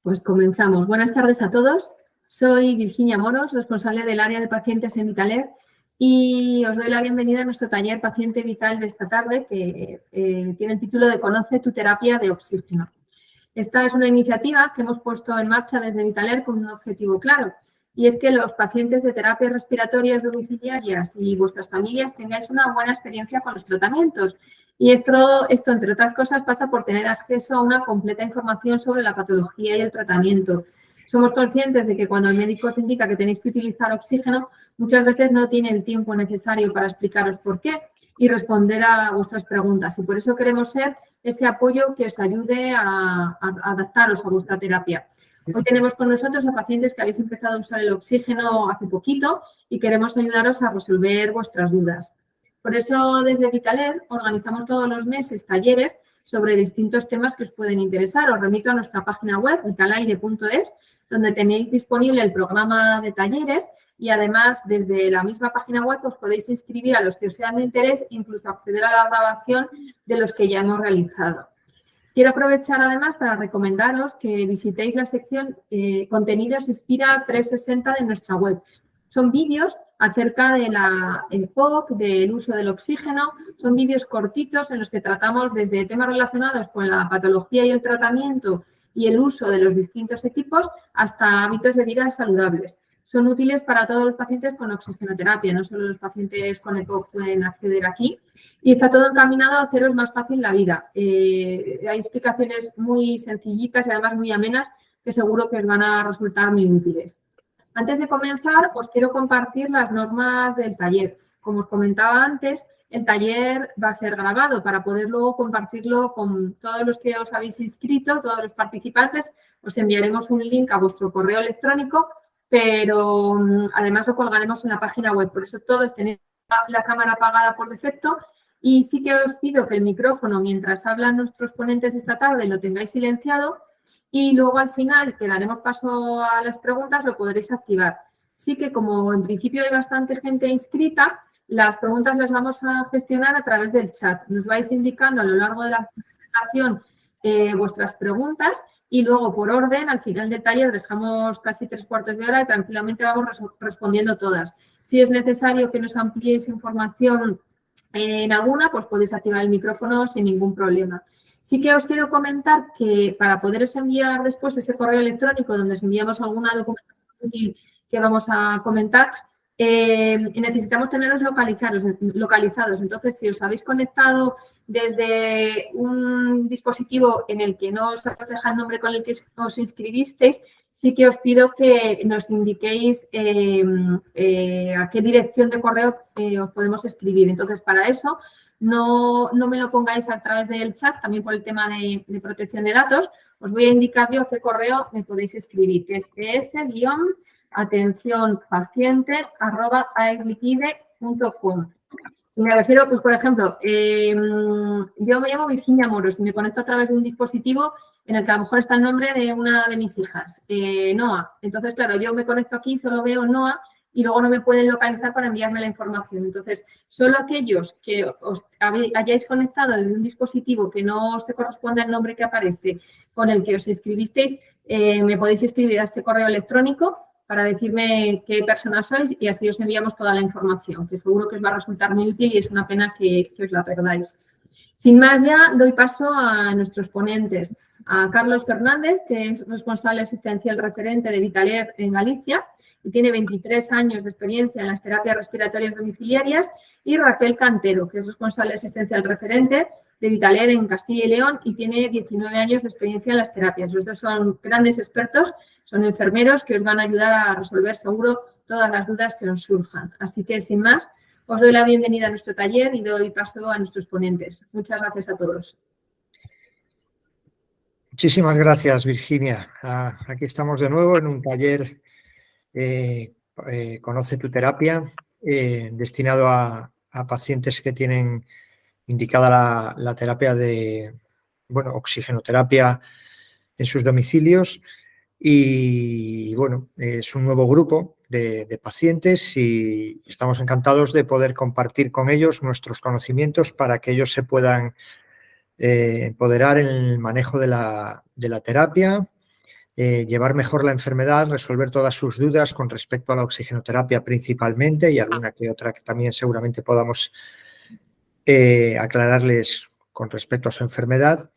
Pues comenzamos. Buenas tardes a todos. Soy Virginia Moros, responsable del área de pacientes en Vitaler, y os doy la bienvenida a nuestro taller Paciente Vital de esta tarde, que tiene el título de Conoce tu terapia de oxígeno. Esta es una iniciativa que hemos puesto en marcha desde Vitaler con un objetivo claro, y es que los pacientes de terapias respiratorias domiciliarias y vuestras familias tengáis una buena experiencia con los tratamientos. Y esto, entre otras cosas, pasa por tener acceso a una completa información sobre la patología y el tratamiento. Somos conscientes de que cuando el médico os indica que tenéis que utilizar oxígeno, muchas veces no tiene el tiempo necesario para explicaros por qué y responder a vuestras preguntas. Y por eso queremos ser ese apoyo que os ayude a adaptaros a vuestra terapia. Hoy tenemos con nosotros a pacientes que habéis empezado a usar el oxígeno hace poquito y queremos ayudaros a resolver vuestras dudas. Por eso, desde Vitaler, organizamos todos los meses talleres sobre distintos temas que os pueden interesar. Os remito a nuestra página web, vitalaire.es, donde tenéis disponible el programa de talleres y, además, desde la misma página web os podéis inscribir a los que os sean de interés e incluso acceder a la grabación de los que ya hemos realizado. Quiero aprovechar, además, para recomendaros que visitéis la sección Contenidos Inspira 360 de nuestra web. Son vídeos acerca del POC, del uso del oxígeno. Son vídeos cortitos en los que tratamos desde temas relacionados con la patología y el tratamiento y el uso de los distintos equipos hasta hábitos de vida saludables. Son útiles para todos los pacientes con oxigenoterapia, no solo los pacientes con EPOC pueden acceder aquí. Y está todo encaminado a haceros más fácil la vida. Hay explicaciones muy sencillitas y además muy amenas que seguro que os van a resultar muy útiles. Antes de comenzar, os quiero compartir las normas del taller. Como os comentaba antes, el taller va a ser grabado para poder luego compartirlo con todos los que os habéis inscrito, todos los participantes. Os enviaremos un link a vuestro correo electrónico, pero además lo colgaremos en la página web. Por eso todos tenéis la cámara apagada por defecto y sí que os pido que el micrófono, mientras hablan nuestros ponentes esta tarde, lo tengáis silenciado. Y luego, al final, que daremos paso a las preguntas, lo podréis activar. Sí que, como en principio hay bastante gente inscrita, las preguntas las vamos a gestionar a través del chat. Nos vais indicando a lo largo de la presentación vuestras preguntas y luego, por orden, al final del taller dejamos casi 3/4 de hora y tranquilamente vamos respondiendo todas. Si es necesario que nos ampliéis información en alguna, pues podéis activar el micrófono sin ningún problema. Sí que os quiero comentar que para poderos enviar después ese correo electrónico donde os enviamos alguna documentación útil que vamos a comentar, necesitamos teneros localizados. Entonces, si os habéis conectado desde un dispositivo en el que no os refleja el nombre con el que os inscribisteis, sí que os pido que nos indiquéis a qué dirección de correo os podemos escribir. Entonces, para eso, no me lo pongáis a través del chat, también por el tema de protección de datos. Os voy a indicar yo qué correo me podéis escribir, que es es-atencionpaciente@airliquide.com. Me refiero, pues, por ejemplo, yo me llamo Virginia Moros y me conecto a través de un dispositivo en el que a lo mejor está el nombre de una de mis hijas, Noa. Entonces, claro, yo me conecto aquí, solo veo Noa, y luego no me pueden localizar para enviarme la información. Entonces, solo aquellos que os hayáis conectado desde un dispositivo que no se corresponde al nombre que aparece con el que os inscribisteis, me podéis escribir a este correo electrónico para decirme qué persona sois y así os enviamos toda la información, que seguro que os va a resultar muy útil y es una pena que os la perdáis. Sin más, ya doy paso a nuestros ponentes. A Carlos Fernández, que es responsable asistencial referente de Vitaler en Galicia y tiene 23 años de experiencia en las terapias respiratorias domiciliarias, y Raquel Cantero, que es responsable asistencial referente de Vitaler en Castilla y León y tiene 19 años de experiencia en las terapias. Los dos son grandes expertos, son enfermeros que os van a ayudar a resolver seguro todas las dudas que os surjan. Así que, sin más, os doy la bienvenida a nuestro taller y doy paso a nuestros ponentes. Muchas gracias a todos. Muchísimas gracias, Virginia. Aquí estamos de nuevo en un taller Conoce tu terapia, destinado a pacientes que tienen indicada la terapia de, oxigenoterapia en sus domicilios. Y, bueno, es un nuevo grupo de pacientes y estamos encantados de poder compartir con ellos nuestros conocimientos para que ellos se puedan empoderar en el manejo de la terapia, llevar mejor la enfermedad, resolver todas sus dudas con respecto a la oxigenoterapia principalmente y alguna que otra que también seguramente podamos aclararles con respecto a su enfermedad.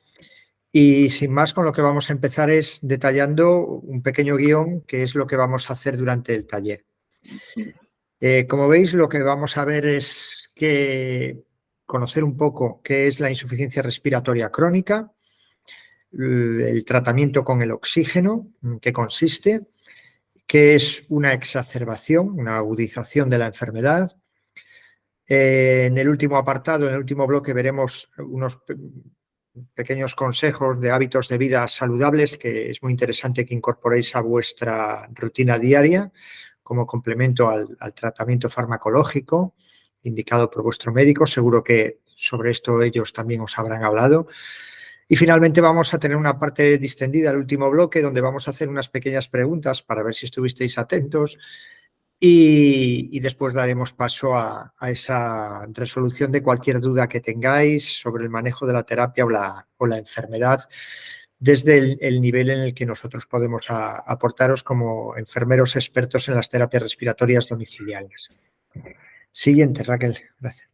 Y sin más, con lo que vamos a empezar es detallando un pequeño guión que es lo que vamos a hacer durante el taller. Como veis, lo que vamos a ver es conocer un poco qué es la insuficiencia respiratoria crónica, el tratamiento con el oxígeno, en qué consiste, qué es una exacerbación, una agudización de la enfermedad. En el último apartado, en el último bloque, veremos unos pequeños consejos de hábitos de vida saludables que es muy interesante que incorporéis a vuestra rutina diaria como complemento al tratamiento farmacológico indicado por vuestro médico. Seguro que sobre esto ellos también os habrán hablado. Y finalmente vamos a tener una parte distendida, el último bloque, donde vamos a hacer unas pequeñas preguntas para ver si estuvisteis atentos y después daremos paso a esa resolución de cualquier duda que tengáis sobre el manejo de la terapia o la enfermedad desde el nivel en el que nosotros podemos aportaros como enfermeros expertos en las terapias respiratorias domiciliarias. Siguiente, Raquel. Gracias.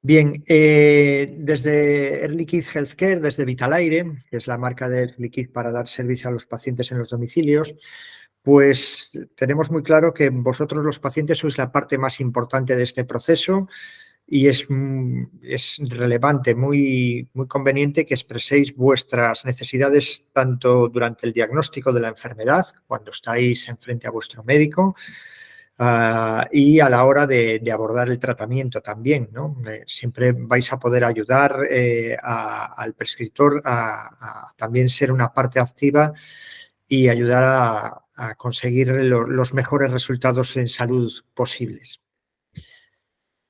Bien, desde Air Liquide Healthcare, desde Vitalaire, que es la marca de Air Liquide para dar servicio a los pacientes en los domicilios, pues tenemos muy claro que vosotros los pacientes sois la parte más importante de este proceso y es relevante, muy conveniente que expreséis vuestras necesidades tanto durante el diagnóstico de la enfermedad, cuando estáis enfrente a vuestro médico, y a la hora de abordar el tratamiento también, ¿no? Siempre vais a poder ayudar al prescriptor a también ser una parte activa y ayudar a conseguir los mejores resultados en salud posibles.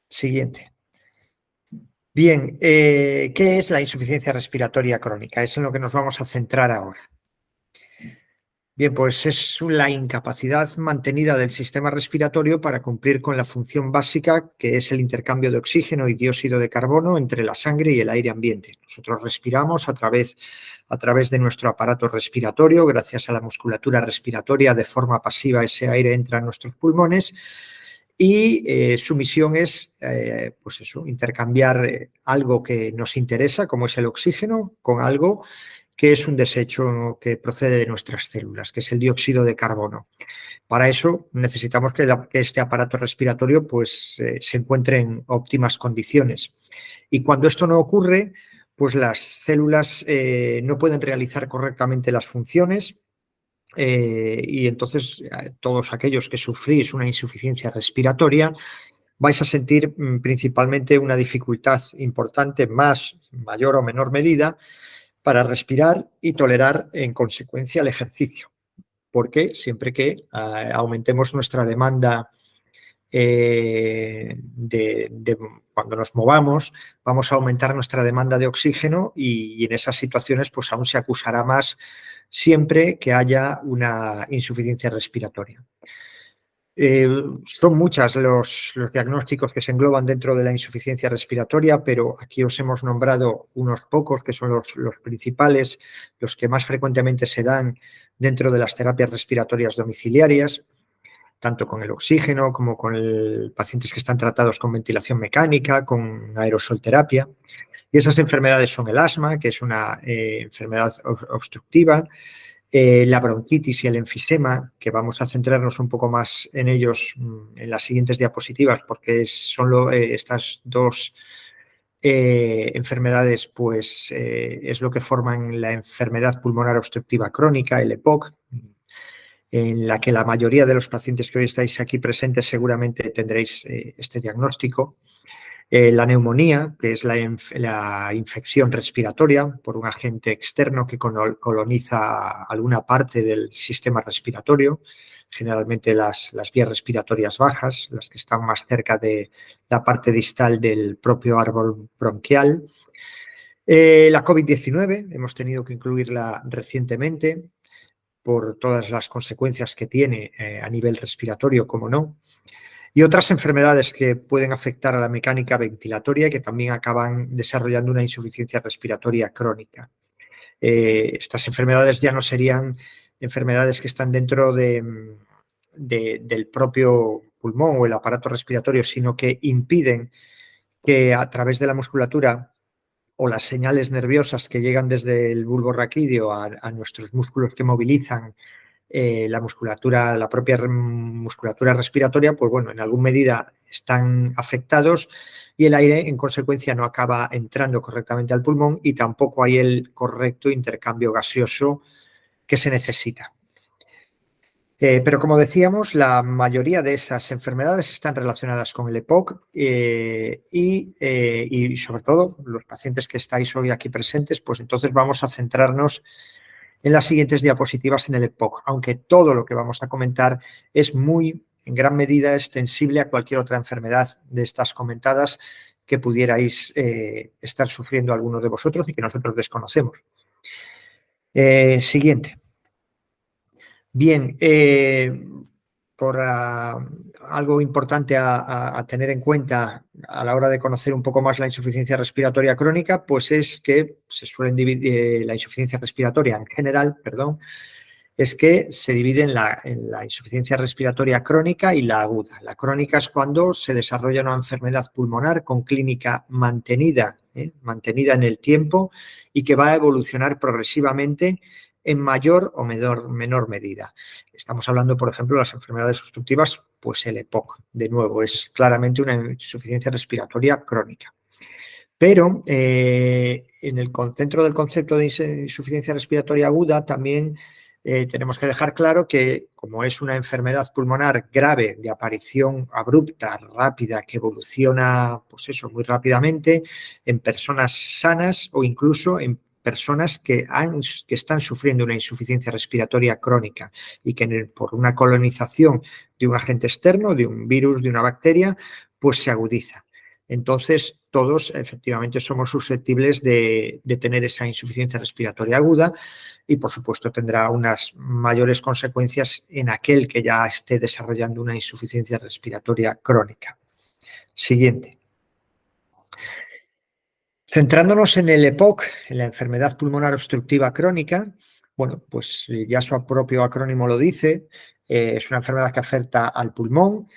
Siguiente. Bien, ¿qué es la insuficiencia respiratoria crónica? Es en lo que nos vamos a centrar ahora. Bien, pues es la incapacidad mantenida del sistema respiratorio para cumplir con la función básica que es el intercambio de oxígeno y dióxido de carbono entre la sangre y el aire ambiente. Nosotros respiramos a través de nuestro aparato respiratorio, gracias a la musculatura respiratoria, de forma pasiva ese aire entra en nuestros pulmones y su misión es, pues eso, intercambiar algo que nos interesa, como es el oxígeno, con algo que es un desecho que procede de nuestras células, que es el dióxido de carbono. Para eso necesitamos que este aparato respiratorio pues, se encuentre en óptimas condiciones. Y cuando esto no ocurre, pues las células no pueden realizar correctamente las funciones y entonces todos aquellos que sufrís una insuficiencia respiratoria vais a sentir principalmente una dificultad importante, mayor o menor medida, para respirar y tolerar en consecuencia el ejercicio, porque siempre que aumentemos nuestra demanda cuando nos movamos, vamos a aumentar nuestra demanda de oxígeno y en esas situaciones pues aún se acusará más siempre que haya una insuficiencia respiratoria. Son muchos los diagnósticos que se engloban dentro de la insuficiencia respiratoria, pero aquí os hemos nombrado unos pocos que son los principales, los que más frecuentemente se dan dentro de las terapias respiratorias domiciliarias, tanto con el oxígeno como con pacientes que están tratados con ventilación mecánica, con aerosolterapia. Y esas enfermedades son el asma, que es una enfermedad obstructiva, la bronquitis y el enfisema, que vamos a centrarnos un poco más en ellos en las siguientes diapositivas, porque son estas dos enfermedades, pues es lo que forman la enfermedad pulmonar obstructiva crónica, el EPOC, en la que la mayoría de los pacientes que hoy estáis aquí presentes seguramente tendréis este diagnóstico. La neumonía, que es la infección respiratoria por un agente externo que coloniza alguna parte del sistema respiratorio, generalmente las vías respiratorias bajas, las que están más cerca de la parte distal del propio árbol bronquial. La COVID-19, hemos tenido que incluirla recientemente por todas las consecuencias que tiene a nivel respiratorio, como no. Y otras enfermedades que pueden afectar a la mecánica ventilatoria y que también acaban desarrollando una insuficiencia respiratoria crónica. Estas enfermedades ya no serían enfermedades que están dentro del propio pulmón o el aparato respiratorio, sino que impiden que a través de la musculatura o las señales nerviosas que llegan desde el bulbo raquídeo a nuestros músculos que movilizan la propia musculatura respiratoria, pues bueno, en alguna medida están afectados y el aire, en consecuencia, no acaba entrando correctamente al pulmón y tampoco hay el correcto intercambio gaseoso que se necesita. Pero como decíamos, la mayoría de esas enfermedades están relacionadas con el EPOC y sobre todo los pacientes que estáis hoy aquí presentes, pues entonces vamos a centrarnos en las siguientes diapositivas en el EPOC, aunque todo lo que vamos a comentar es en gran medida extensible a cualquier otra enfermedad de estas comentadas que pudierais estar sufriendo alguno de vosotros y que nosotros desconocemos. Siguiente. Bien, por algo importante a tener en cuenta a la hora de conocer un poco más la insuficiencia respiratoria crónica, pues es que se suelen dividir la insuficiencia respiratoria en general, perdón, es que se divide en la insuficiencia respiratoria crónica y la aguda. La crónica es cuando se desarrolla una enfermedad pulmonar con clínica mantenida en el tiempo y que va a evolucionar progresivamente en mayor o menor medida. Estamos hablando, por ejemplo, de las enfermedades obstructivas, pues el EPOC, de nuevo, es claramente una insuficiencia respiratoria crónica. Pero dentro del concepto de insuficiencia respiratoria aguda también tenemos que dejar claro que como es una enfermedad pulmonar grave de aparición abrupta, rápida, que evoluciona pues eso, muy rápidamente en personas sanas o incluso en personas que están sufriendo una insuficiencia respiratoria crónica y que por una colonización de un agente externo, de un virus, de una bacteria, pues se agudiza. Entonces, todos efectivamente somos susceptibles de tener esa insuficiencia respiratoria aguda y, por supuesto, tendrá unas mayores consecuencias en aquel que ya esté desarrollando una insuficiencia respiratoria crónica. Siguiente. Centrándonos en el EPOC, en la enfermedad pulmonar obstructiva crónica, bueno, pues ya su propio acrónimo lo dice, es una enfermedad que afecta al pulmón,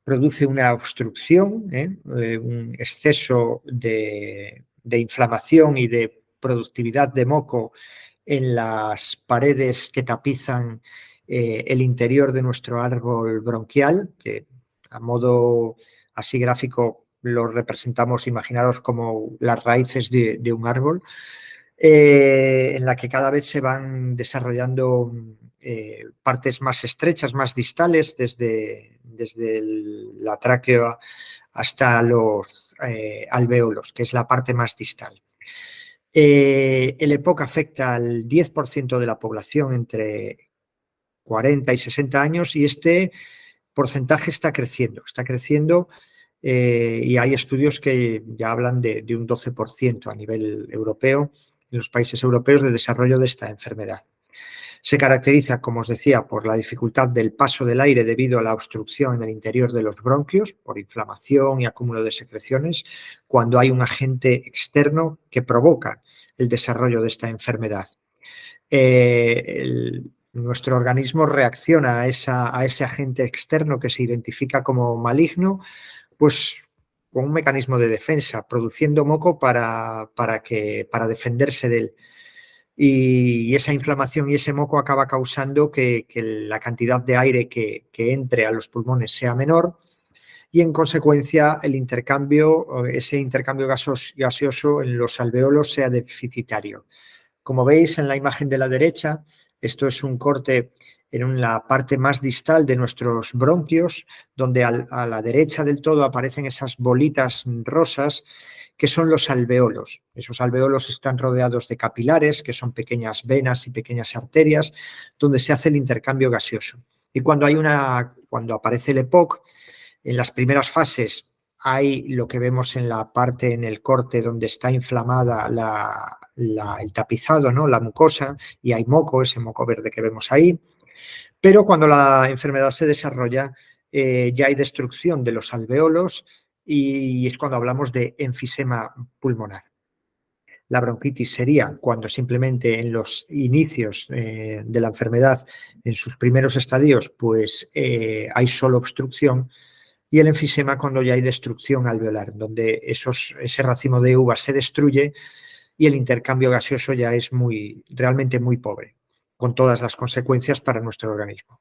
produce una obstrucción, un exceso de inflamación y de productividad de moco en las paredes que tapizan el interior de nuestro árbol bronquial, que a modo así gráfico lo representamos, imaginaros como las raíces de un árbol, en la que cada vez se van desarrollando partes más estrechas, más distales, desde la tráquea hasta los alvéolos, que es la parte más distal. El EPOC afecta al 10% de la población entre 40 y 60 años y este porcentaje está creciendo y hay estudios que ya hablan de un 12% a nivel europeo, en los países europeos, de desarrollo de esta enfermedad. Se caracteriza, como os decía, por la dificultad del paso del aire debido a la obstrucción en el interior de los bronquios, por inflamación y acúmulo de secreciones, cuando hay un agente externo que provoca el desarrollo de esta enfermedad. Nuestro organismo reacciona a ese agente externo que se identifica como maligno, pues con un mecanismo de defensa, produciendo moco para defenderse de él. Y esa inflamación y ese moco acaba causando que la cantidad de aire que entre a los pulmones sea menor y, en consecuencia, ese intercambio gaseoso en los alvéolos sea deficitario. Como veis en la imagen de la derecha, esto es un corte en la parte más distal de nuestros bronquios, donde a la derecha del todo aparecen esas bolitas rosas que son los alvéolos. Esos alvéolos están rodeados de capilares, que son pequeñas venas y pequeñas arterias, donde se hace el intercambio gaseoso. Y cuando aparece el EPOC, en las primeras fases hay lo que vemos en la parte, en el corte donde está inflamada el tapizado, ¿no? La mucosa, y hay moco, ese moco verde que vemos ahí. Pero cuando la enfermedad se desarrolla, ya hay destrucción de los alvéolos y es cuando hablamos de enfisema pulmonar. la bronquitis sería cuando simplemente en los inicios de la enfermedad, en sus primeros estadios, pues hay solo obstrucción, y el enfisema cuando ya hay destrucción alveolar, donde ese racimo de uvas se destruye y el intercambio gaseoso ya es realmente muy pobre, con todas las consecuencias para nuestro organismo,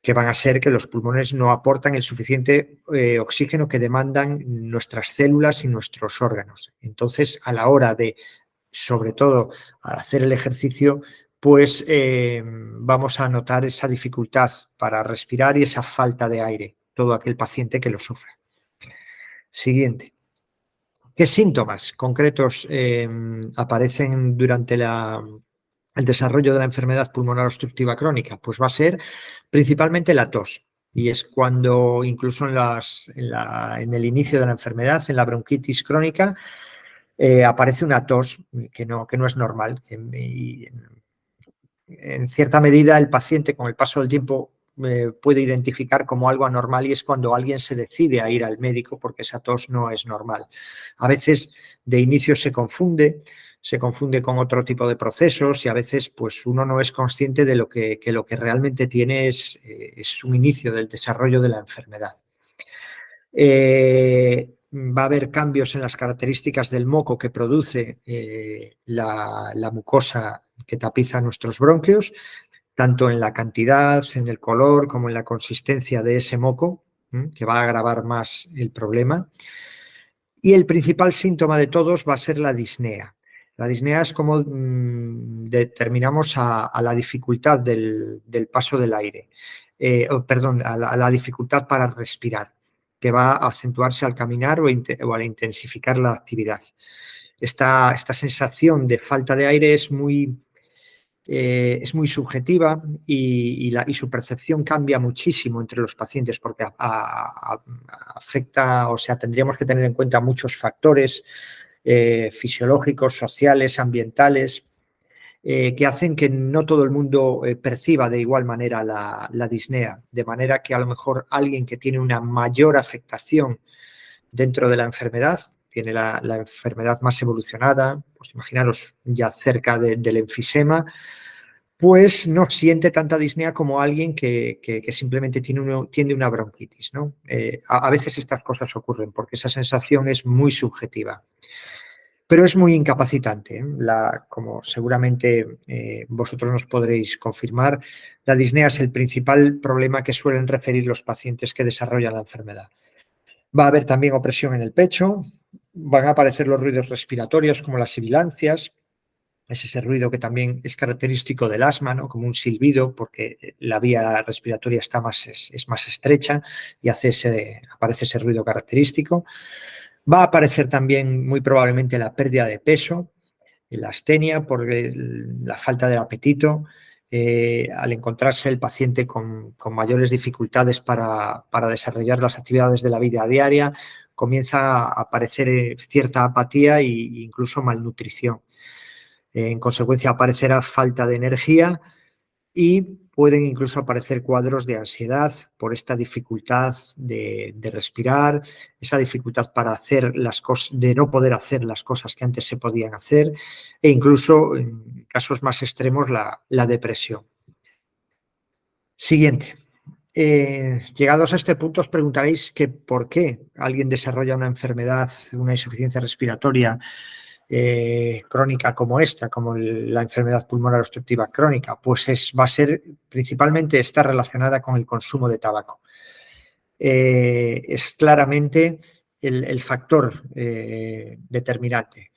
que van a ser que los pulmones no aportan el suficiente oxígeno que demandan nuestras células y nuestros órganos. Entonces, a la hora de, sobre todo, al hacer el ejercicio, pues vamos a notar esa dificultad para respirar y esa falta de aire, todo aquel paciente que lo sufre. Siguiente. ¿Qué síntomas concretos aparecen durante el desarrollo de la enfermedad pulmonar obstructiva crónica? Pues va a ser principalmente la tos. Y es cuando incluso en el inicio de la enfermedad, en la bronquitis crónica, aparece una tos que no es normal. En cierta medida, el paciente con el paso del tiempo puede identificar como algo anormal, y es cuando alguien se decide a ir al médico porque esa tos no es normal. A veces de inicio se confunde con otro tipo de procesos, y a veces pues uno no es consciente de lo que realmente tiene es un inicio del desarrollo de la enfermedad. Va a haber cambios en las características del moco que produce la mucosa que tapiza nuestros bronquios, tanto en la cantidad, en el color, como en la consistencia de ese moco, que va a agravar más el problema. Y el principal síntoma de todos va a ser la disnea. La disnea es como determinamos a la dificultad del paso del aire, a la dificultad para respirar, que va a acentuarse al caminar o al intensificar la actividad. Esta sensación de falta de aire es muy subjetiva, y su percepción cambia muchísimo entre los pacientes, porque afecta, o sea, tendríamos que tener en cuenta muchos factores fisiológicos, sociales, ambientales, que hacen que no todo el mundo perciba de igual manera la disnea, de manera que a lo mejor alguien que tiene una mayor afectación dentro de la enfermedad, tiene la enfermedad más evolucionada, pues imaginaros ya cerca del enfisema, pues no siente tanta disnea como alguien que simplemente tiene una bronquitis, ¿no? A veces estas cosas ocurren porque esa sensación es muy subjetiva. Pero es muy incapacitante, ¿eh? Como seguramente vosotros nos podréis confirmar, la disnea es el principal problema que suelen referir los pacientes que desarrollan la enfermedad. Va a haber también opresión en el pecho, van a aparecer los ruidos respiratorios como las sibilancias. Es ese ruido que también es característico del asma, ¿no? Como un silbido, porque la vía respiratoria es más estrecha y aparece ese ruido característico. Va a aparecer también muy probablemente la pérdida de peso, la astenia por la falta de apetito. Al encontrarse el paciente con mayores dificultades para desarrollar las actividades de la vida diaria, comienza a aparecer cierta apatía e incluso malnutrición. En consecuencia, aparecerá falta de energía y pueden incluso aparecer cuadros de ansiedad por esta dificultad de respirar, esa dificultad para hacer las cosas, de no poder hacer las cosas que antes se podían hacer, e incluso en casos más extremos la depresión. Siguiente. Llegados a este punto os preguntaréis que por qué alguien desarrolla una enfermedad, una insuficiencia respiratoria crónica como esta, como la enfermedad pulmonar obstructiva crónica. Pues va a ser principalmente, está relacionada con el consumo de tabaco. Es claramente el factor determinante,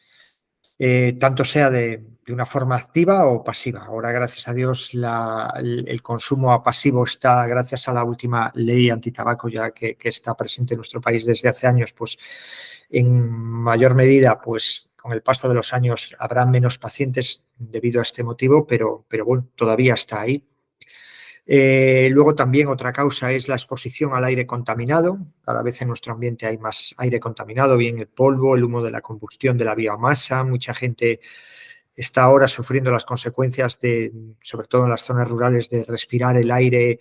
tanto sea de una forma activa o pasiva. Ahora, gracias a Dios, el consumo pasivo está, gracias a la última ley antitabaco ya que está presente en nuestro país desde hace años, pues en mayor medida, pues con el paso de los años habrá menos pacientes debido a este motivo, pero bueno, todavía está ahí. Luego también otra causa es la exposición al aire contaminado. Cada vez en nuestro ambiente hay más aire contaminado, bien el polvo, el humo de la combustión de la biomasa. Mucha gente está ahora sufriendo las consecuencias sobre todo en las zonas rurales, de respirar el aire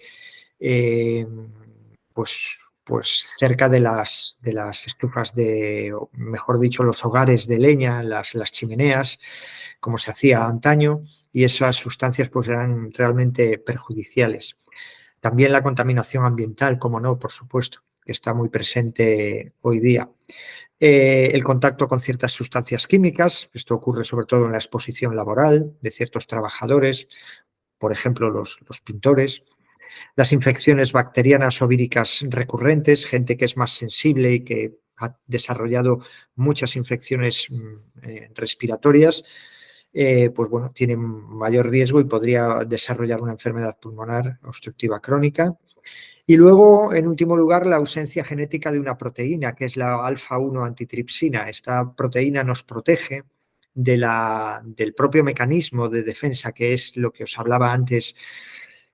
pues pues cerca de las estufas o mejor dicho, los hogares de leña, las chimeneas, como se hacía antaño, y esas sustancias pues eran realmente perjudiciales. También la contaminación ambiental, como no, por supuesto, que está muy presente hoy día. El contacto con ciertas sustancias químicas, esto ocurre sobre todo en la exposición laboral de ciertos trabajadores, por ejemplo, los pintores. Las infecciones bacterianas o víricas recurrentes, gente que es más sensible y que ha desarrollado muchas infecciones respiratorias, pues bueno, tienen mayor riesgo y podría desarrollar una enfermedad pulmonar obstructiva crónica. Y luego, en último lugar, la ausencia genética de una proteína, que es la alfa-1 antitripsina. Esta proteína nos protege del propio mecanismo de defensa, que es lo que os hablaba antes,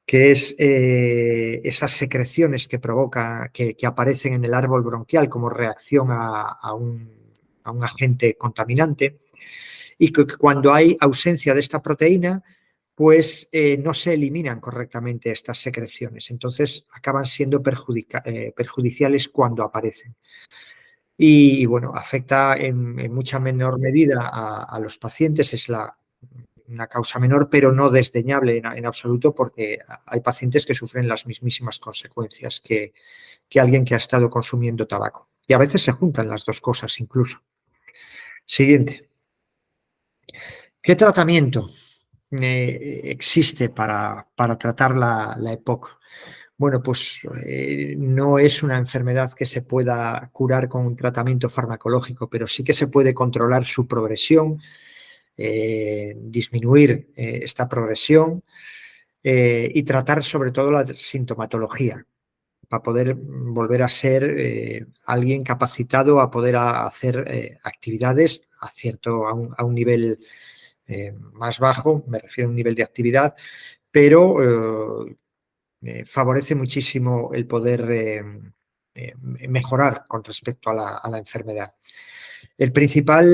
que es esas secreciones que provoca, que aparecen en el árbol bronquial como reacción a un agente contaminante, y que cuando hay ausencia de esta proteína, pues no se eliminan correctamente estas secreciones. Entonces acaban siendo perjudiciales cuando aparecen. Y bueno, afecta en mucha menor medida a los pacientes, es una causa menor, pero no desdeñable en absoluto, porque hay pacientes que sufren las mismísimas consecuencias que alguien que ha estado consumiendo tabaco. Y a veces se juntan las dos cosas incluso. Siguiente. ¿Qué tratamiento existe para tratar la EPOC? Bueno, pues no es una enfermedad que se pueda curar con un tratamiento farmacológico, pero sí que se puede controlar su progresión, disminuir esta progresión y tratar sobre todo la sintomatología para poder volver a ser alguien capacitado a poder hacer actividades a un nivel más bajo, me refiero a un nivel de actividad, pero favorece muchísimo el poder mejorar con respecto a la enfermedad. La principal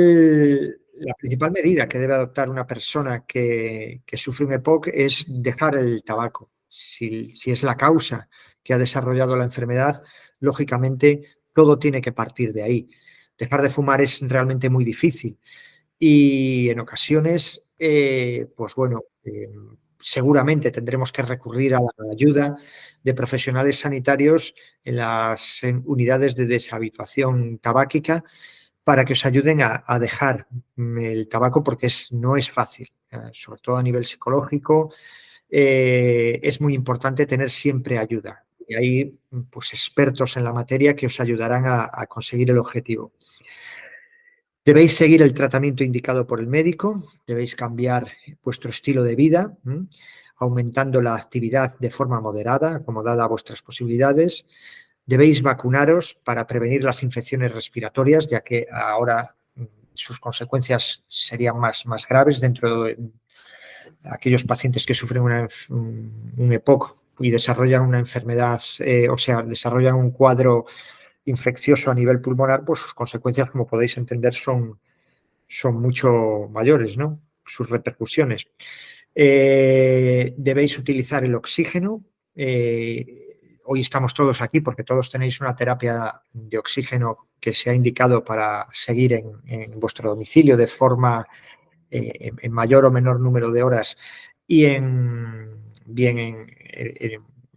medida que debe adoptar una persona que sufre un EPOC es dejar el tabaco. Si es la causa que ha desarrollado la enfermedad, lógicamente todo tiene que partir de ahí. Dejar de fumar es realmente muy difícil y en ocasiones, pues bueno, seguramente tendremos que recurrir a la ayuda de profesionales sanitarios en las unidades de deshabituación tabáquica para que os ayuden a dejar el tabaco, porque no es fácil, sobre todo a nivel psicológico. Es muy importante tener siempre ayuda. Y hay pues, expertos en la materia que os ayudarán a conseguir el objetivo. Debéis seguir el tratamiento indicado por el médico, debéis cambiar vuestro estilo de vida, aumentando la actividad de forma moderada, acomodada a vuestras posibilidades. Debéis vacunaros para prevenir las infecciones respiratorias, ya que ahora sus consecuencias serían más graves dentro de aquellos pacientes que sufren un EPOC y desarrollan una enfermedad, desarrollan un cuadro infeccioso a nivel pulmonar, pues sus consecuencias, como podéis entender, son mucho mayores, ¿no? Sus repercusiones. Debéis utilizar el oxígeno. Hoy estamos todos aquí porque todos tenéis una terapia de oxígeno que se ha indicado para seguir en vuestro domicilio de forma en mayor o menor número de horas y en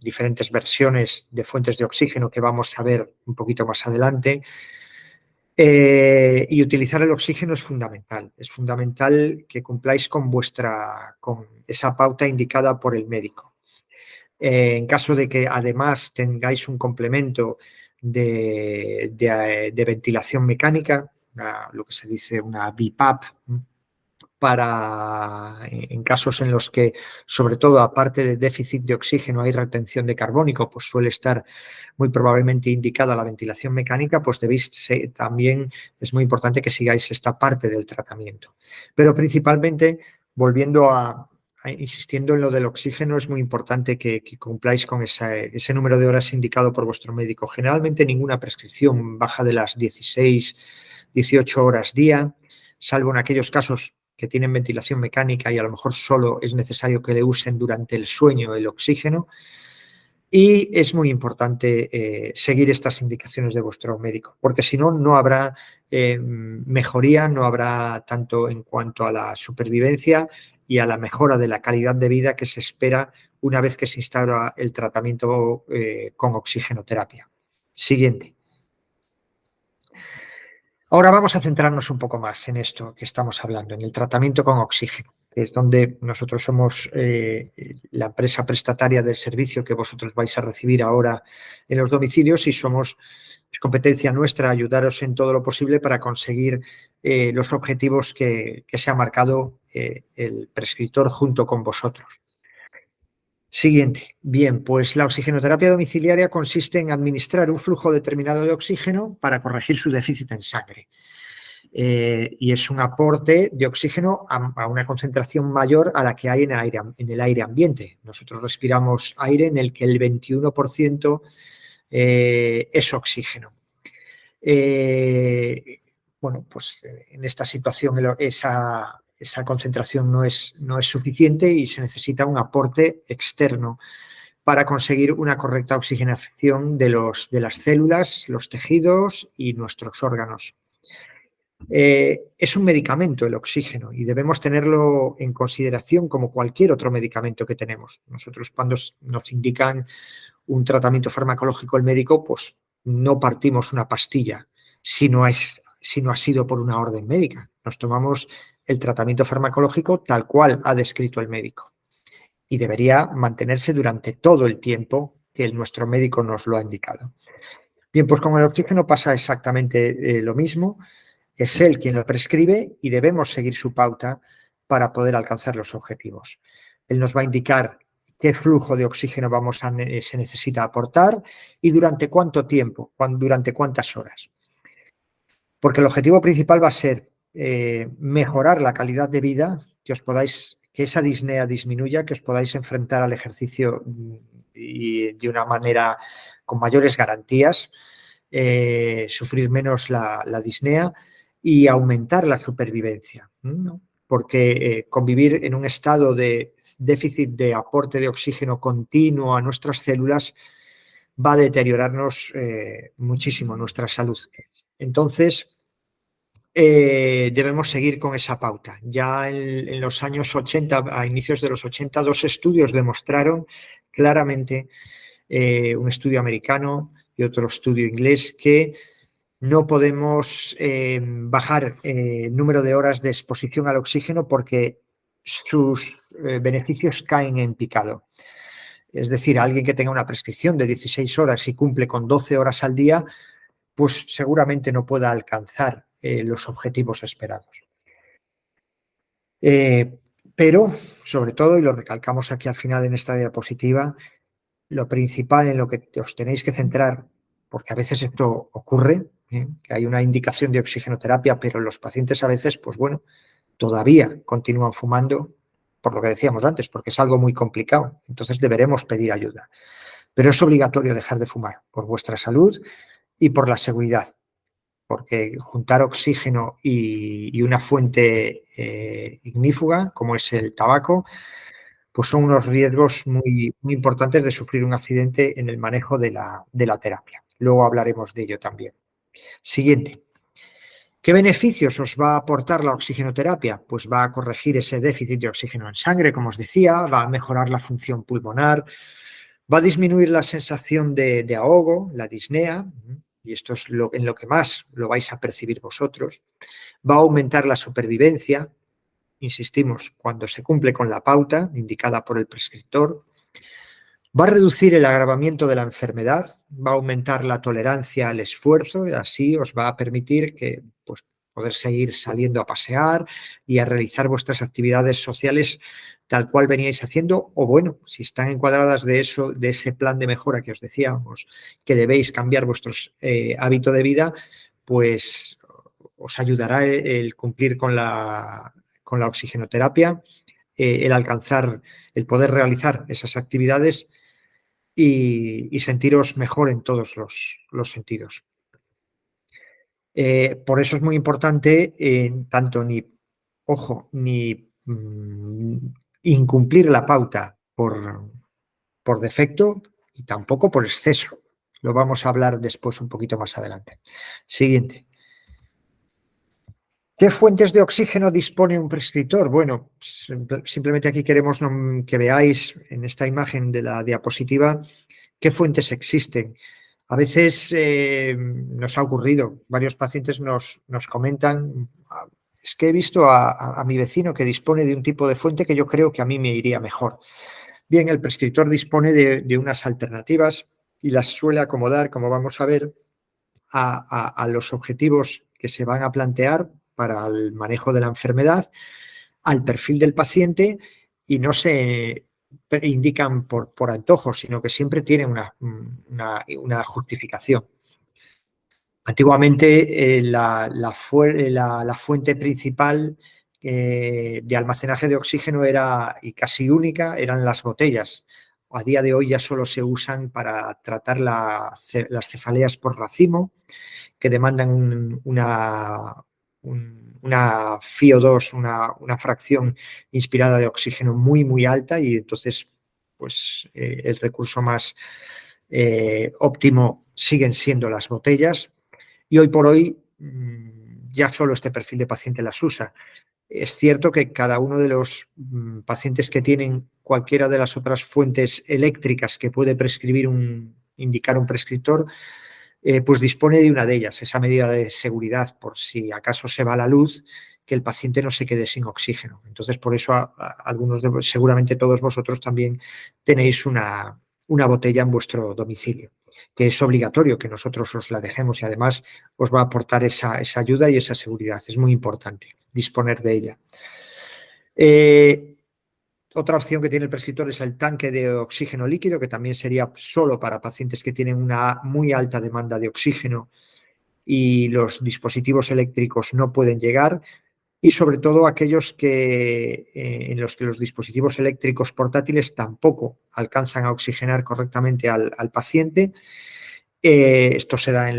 diferentes versiones de fuentes de oxígeno que vamos a ver un poquito más adelante. Y utilizar el oxígeno es fundamental. Es fundamental que cumpláis con esa pauta indicada por el médico. En caso de que además tengáis un complemento de ventilación mecánica, lo que se dice una BiPAP, en casos en los que, sobre todo, aparte de déficit de oxígeno, hay retención de carbónico, pues suele estar muy probablemente indicada la ventilación mecánica, pues también es muy importante que sigáis esta parte del tratamiento. Pero principalmente, volviendo insistiendo en lo del oxígeno, es muy importante que cumpláis con ese número de horas indicado por vuestro médico. Generalmente ninguna prescripción baja de las 16, 18 horas día, salvo en aquellos casos que tienen ventilación mecánica y a lo mejor solo es necesario que le usen durante el sueño el oxígeno. Y es muy importante seguir estas indicaciones de vuestro médico, porque si no, no habrá mejoría, no habrá tanto en cuanto a la supervivencia y a la mejora de la calidad de vida que se espera una vez que se instaura el tratamiento con oxigenoterapia. Siguiente. Ahora vamos a centrarnos un poco más en esto que estamos hablando, en el tratamiento con oxígeno, que es donde nosotros somos la empresa prestataria del servicio que vosotros vais a recibir ahora en los domicilios y es competencia nuestra ayudaros en todo lo posible para conseguir los objetivos que se ha marcado el prescriptor junto con vosotros. Siguiente. Bien, pues la oxigenoterapia domiciliaria consiste en administrar un flujo determinado de oxígeno para corregir su déficit en sangre. Y es un aporte de oxígeno a una concentración mayor a la que hay en el aire ambiente. Nosotros respiramos aire en el que el 21% es oxígeno. Bueno, pues en esta situación esa concentración no es suficiente y se necesita un aporte externo para conseguir una correcta oxigenación de las células, los tejidos y nuestros órganos. Es un medicamento el oxígeno y debemos tenerlo en consideración como cualquier otro medicamento que tenemos. Nosotros cuando nos indican un tratamiento farmacológico el médico, pues no partimos una pastilla si no ha sido por una orden médica. Nos tomamos el tratamiento farmacológico tal cual ha descrito el médico y debería mantenerse durante todo el tiempo que nuestro médico nos lo ha indicado. Bien, pues con el oxígeno pasa exactamente lo mismo. Es él quien lo prescribe y debemos seguir su pauta para poder alcanzar los objetivos. Él nos va a indicar qué flujo de oxígeno se necesita aportar y durante cuánto tiempo, durante cuántas horas. Porque el objetivo principal va a ser mejorar la calidad de vida, que esa disnea disminuya, que os podáis enfrentar al ejercicio y de una manera con mayores garantías, sufrir menos la disnea y aumentar la supervivencia, ¿no? Porque convivir en un estado de déficit de aporte de oxígeno continuo a nuestras células va a deteriorarnos muchísimo nuestra salud. Entonces, debemos seguir con esa pauta. Ya en los años 80, a inicios de los 80, 2 estudios demostraron claramente, un estudio americano y otro estudio inglés, que no podemos bajar el número de horas de exposición al oxígeno porque sus beneficios caen en picado. Es decir, alguien que tenga una prescripción de 16 horas y cumple con 12 horas al día, pues seguramente no pueda alcanzar los objetivos esperados. Pero, sobre todo, y lo recalcamos aquí al final en esta diapositiva, lo principal en lo que os tenéis que centrar, porque a veces esto ocurre, que hay una indicación de oxigenoterapia, pero los pacientes a veces, pues bueno, todavía continúan fumando, por lo que decíamos antes, porque es algo muy complicado. Entonces deberemos pedir ayuda. Pero es obligatorio dejar de fumar por vuestra salud y por la seguridad, porque juntar oxígeno y una fuente ignífuga, como es el tabaco, pues son unos riesgos muy, muy importantes de sufrir un accidente en el manejo de la terapia. Luego hablaremos de ello también. Siguiente. ¿Qué beneficios os va a aportar la oxigenoterapia? Pues va a corregir ese déficit de oxígeno en sangre, como os decía, va a mejorar la función pulmonar, va a disminuir la sensación de ahogo, la disnea, y esto es en lo que más lo vais a percibir vosotros. Va a aumentar la supervivencia, insistimos, cuando se cumple con la pauta indicada por el prescriptor. Va a reducir el agravamiento de la enfermedad, va a aumentar la tolerancia al esfuerzo y así os va a permitir que, pues, poder seguir saliendo a pasear y a realizar vuestras actividades sociales tal cual veníais haciendo, o bueno, si están encuadradas de ese plan de mejora que os decíamos, que debéis cambiar vuestros hábitos de vida, pues os ayudará el cumplir con la oxigenoterapia, el poder realizar esas actividades y sentiros mejor en todos los sentidos. Por eso es muy importante tanto ni incumplir la pauta por defecto, y tampoco por exceso. Lo vamos a hablar después un poquito más adelante. Siguiente. ¿Qué fuentes de oxígeno dispone un prescriptor? Bueno, simplemente aquí queremos que veáis en esta imagen de la diapositiva qué fuentes existen. A veces nos ha ocurrido, varios pacientes nos comentan, es que he visto a mi vecino que dispone de un tipo de fuente que yo creo que a mí me iría mejor. Bien, el prescriptor dispone de unas alternativas y las suele acomodar, como vamos a ver, a los objetivos que se van a plantear para el manejo de la enfermedad, al perfil del paciente, y no se indican por antojo, sino que siempre tienen una justificación. Antiguamente la fuente principal de almacenaje de oxígeno era, y casi única, eran las botellas. A día de hoy ya solo se usan para tratar las cefaleas por racimo, que demandan una FiO2, una fracción inspirada de oxígeno muy, muy alta, y entonces pues, el recurso más óptimo siguen siendo las botellas, y hoy por hoy ya solo este perfil de paciente las usa. Es cierto que cada uno de los pacientes que tienen cualquiera de las otras fuentes eléctricas que puede indicar un prescriptor, pues dispone de una de ellas, esa medida de seguridad por si acaso se va la luz, que el paciente no se quede sin oxígeno. Entonces, por eso algunos, seguramente todos vosotros también tenéis una botella en vuestro domicilio, que es obligatorio que nosotros os la dejemos, y además os va a aportar esa ayuda y esa seguridad. Es muy importante disponer de ella. Otra opción que tiene el prescriptor es el tanque de oxígeno líquido, que también sería solo para pacientes que tienen una muy alta demanda de oxígeno y los dispositivos eléctricos no pueden llegar, y sobre todo aquellos en los que los dispositivos eléctricos portátiles tampoco alcanzan a oxigenar correctamente al paciente. Esto se da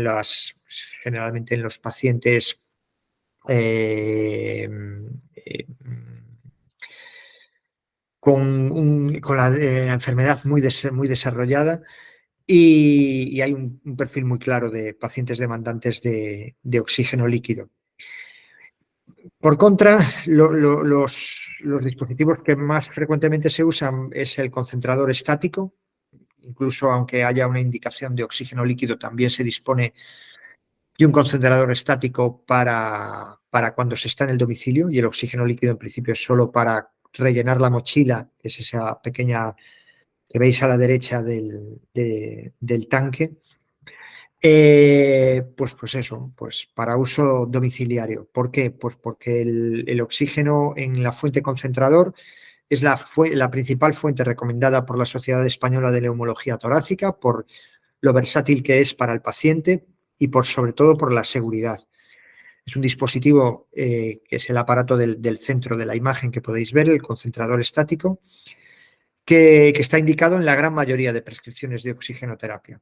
generalmente en los pacientes con la enfermedad muy desarrollada, y hay un perfil muy claro de pacientes demandantes de oxígeno líquido. Por contra, los dispositivos que más frecuentemente se usan es el concentrador estático. Incluso aunque haya una indicación de oxígeno líquido, también se dispone de un concentrador estático para cuando se está en el domicilio, y el oxígeno líquido en principio es solo para rellenar la mochila, que es esa pequeña que veis a la derecha del tanque. Pues eso, pues para uso domiciliario. ¿Por qué? Pues porque el oxígeno en la fuente concentrador es la principal fuente recomendada por la Sociedad Española de Neumología Torácica, por lo versátil que es para el paciente y sobre todo por la seguridad. Es un dispositivo que es el aparato del centro de la imagen que podéis ver, el concentrador estático, que está indicado en la gran mayoría de prescripciones de oxigenoterapia.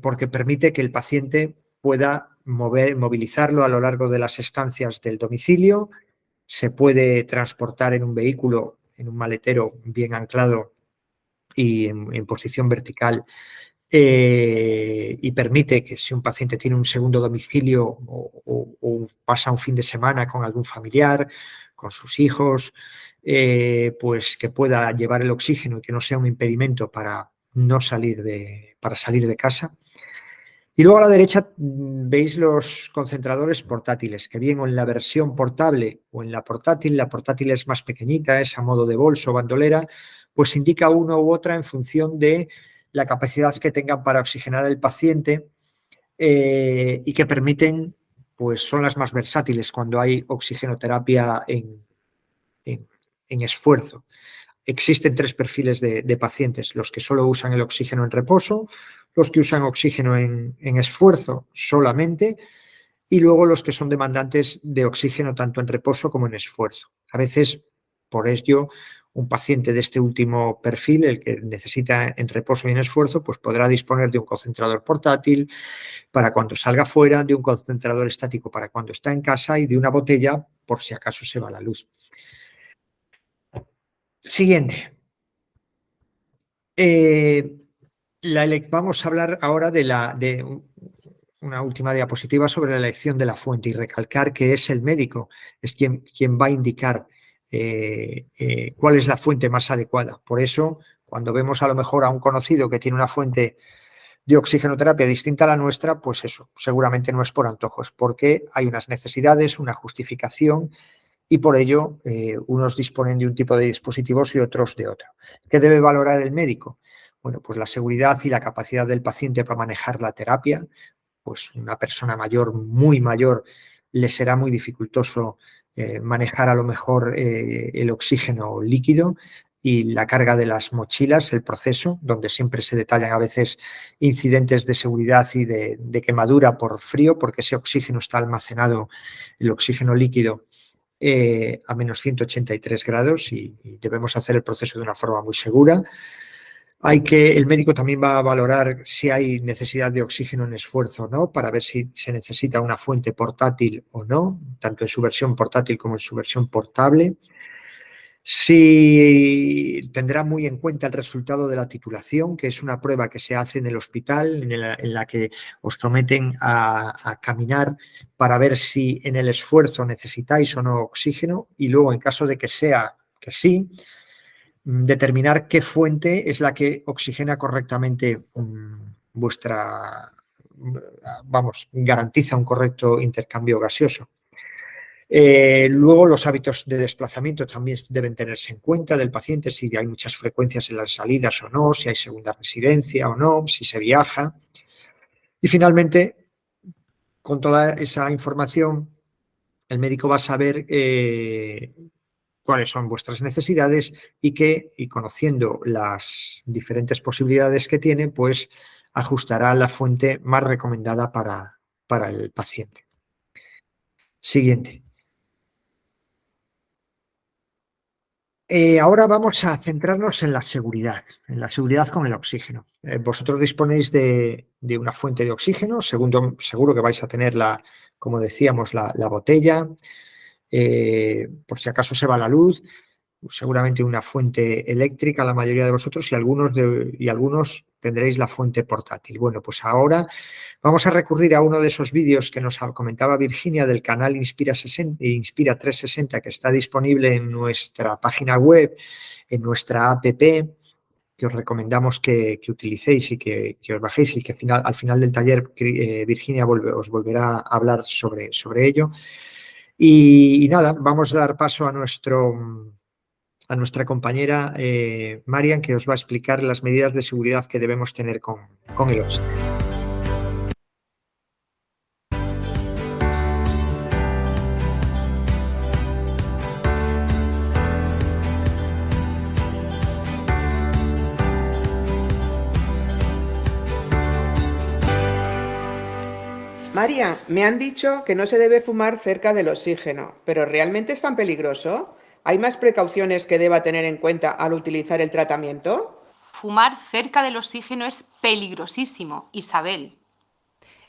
Porque permite que el paciente pueda movilizarlo a lo largo de las estancias del domicilio. Se puede transportar en un vehículo, en un maletero bien anclado y en posición vertical, y permite que si un paciente tiene un segundo domicilio o pasa un fin de semana con algún familiar, con sus hijos, pues que pueda llevar el oxígeno y que no sea un impedimento para salir de casa. Y luego a la derecha veis los concentradores portátiles, que bien o en la versión portable o en la portátil es más pequeñita, es a modo de bolso o bandolera, pues indica una u otra en función de la capacidad que tengan para oxigenar al paciente, y que permiten, pues son las más versátiles cuando hay oxigenoterapia en esfuerzo. Existen tres perfiles de pacientes: los que solo usan el oxígeno en reposo, los que usan oxígeno en esfuerzo solamente, y luego los que son demandantes de oxígeno tanto en reposo como en esfuerzo. A veces, por ello, un paciente de este último perfil, el que necesita en reposo y en esfuerzo, pues podrá disponer de un concentrador portátil para cuando salga fuera, de un concentrador estático para cuando está en casa y de una botella por si acaso se va la luz. Siguiente. Vamos a hablar ahora de una última diapositiva sobre la elección de la fuente y recalcar que es el médico, es quien va a indicar cuál es la fuente más adecuada. Por eso, cuando vemos a lo mejor a un conocido que tiene una fuente de oxigenoterapia distinta a la nuestra, pues eso, seguramente no es por antojos, porque hay unas necesidades, una justificación y por ello unos disponen de un tipo de dispositivos y otros de otro. ¿Qué debe valorar el médico? Bueno, pues la seguridad y la capacidad del paciente para manejar la terapia. Pues una persona mayor, muy mayor, le será muy dificultoso manejar a lo mejor el oxígeno líquido y la carga de las mochilas, el proceso, donde siempre se detallan a veces incidentes de seguridad y de quemadura por frío, porque ese oxígeno está almacenado, el oxígeno líquido, a menos 183 grados y debemos hacer el proceso de una forma muy segura. El médico también va a valorar si hay necesidad de oxígeno en esfuerzo o no, para ver si se necesita una fuente portátil o no, tanto en su versión portátil como en su versión portable. Si tendrá muy en cuenta el resultado de la titulación, que es una prueba que se hace en el hospital, en la que os someten a caminar para ver si en el esfuerzo necesitáis o no oxígeno, y luego, en caso de que sea que sí, determinar qué fuente es la que oxigena correctamente garantiza un correcto intercambio gaseoso. Luego los hábitos de desplazamiento también deben tenerse en cuenta del paciente, si hay muchas frecuencias en las salidas o no, si hay segunda residencia o no, si se viaja. Y finalmente, con toda esa información, el médico va a saber cuáles son vuestras necesidades y conociendo las diferentes posibilidades que tiene, pues ajustará la fuente más recomendada para el paciente. Siguiente. Ahora vamos a centrarnos en la seguridad con el oxígeno. Vosotros disponéis de una fuente de oxígeno, seguro que vais a tener como decíamos, la botella. Por si acaso se va la luz, seguramente una fuente eléctrica la mayoría de vosotros y algunos tendréis la fuente portátil. Bueno, pues ahora vamos a recurrir a uno de esos vídeos que nos comentaba Virginia del canal Inspira 360, que está disponible en nuestra página web, en nuestra app, que os recomendamos que utilicéis y que os bajéis y que al final del taller Virginia os volverá a hablar sobre ello. Y nada, vamos a dar paso a nuestra compañera Marian, que os va a explicar las medidas de seguridad que debemos tener con el oxígeno. María, me han dicho que no se debe fumar cerca del oxígeno, pero ¿realmente es tan peligroso? ¿Hay más precauciones que deba tener en cuenta al utilizar el tratamiento? Fumar cerca del oxígeno es peligrosísimo, Isabel.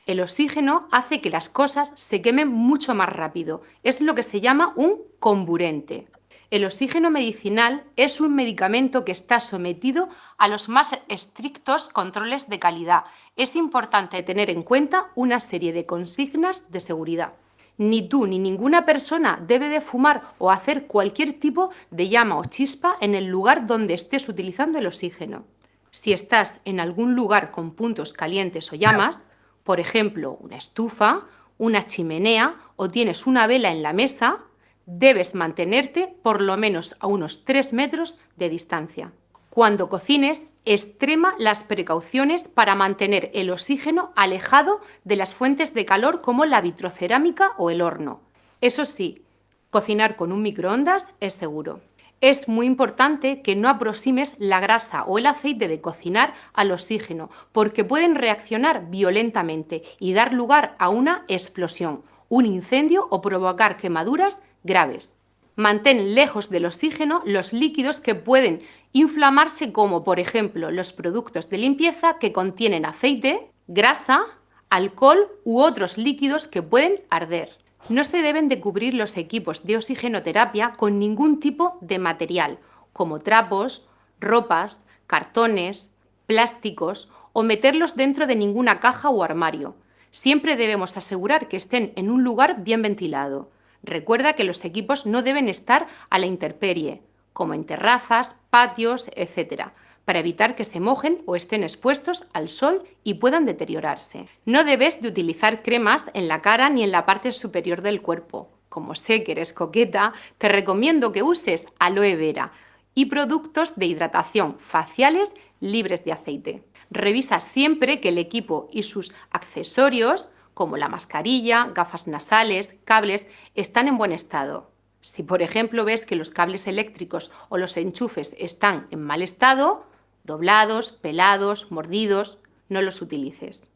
El oxígeno hace que las cosas se quemen mucho más rápido. Es lo que se llama un comburente. El oxígeno medicinal es un medicamento que está sometido a los más estrictos controles de calidad. Es importante tener en cuenta una serie de consignas de seguridad. Ni tú ni ninguna persona debe de fumar o hacer cualquier tipo de llama o chispa en el lugar donde estés utilizando el oxígeno. Si estás en algún lugar con puntos calientes o llamas, por ejemplo, una estufa, una chimenea o tienes una vela en la mesa, debes mantenerte por lo menos a unos 3 metros de distancia. Cuando cocines, extrema las precauciones para mantener el oxígeno alejado de las fuentes de calor como la vitrocerámica o el horno. Eso sí, cocinar con un microondas es seguro. Es muy importante que no aproximes la grasa o el aceite de cocinar al oxígeno, porque pueden reaccionar violentamente y dar lugar a una explosión, un incendio o provocar quemaduras graves. Mantén lejos del oxígeno los líquidos que pueden inflamarse, como por ejemplo los productos de limpieza que contienen aceite, grasa, alcohol u otros líquidos que pueden arder. No se deben de cubrir los equipos de oxigenoterapia con ningún tipo de material, como trapos, ropas, cartones, plásticos o meterlos dentro de ninguna caja o armario. Siempre debemos asegurar que estén en un lugar bien ventilado. Recuerda que los equipos no deben estar a la intemperie, como en terrazas, patios, etc., para evitar que se mojen o estén expuestos al sol y puedan deteriorarse. No debes de utilizar cremas en la cara ni en la parte superior del cuerpo. Como sé que eres coqueta, te recomiendo que uses aloe vera y productos de hidratación faciales libres de aceite. Revisa siempre que el equipo y sus accesorios, como la mascarilla, gafas nasales, cables, están en buen estado. Si, por ejemplo, ves que los cables eléctricos o los enchufes están en mal estado, doblados, pelados, mordidos, no los utilices.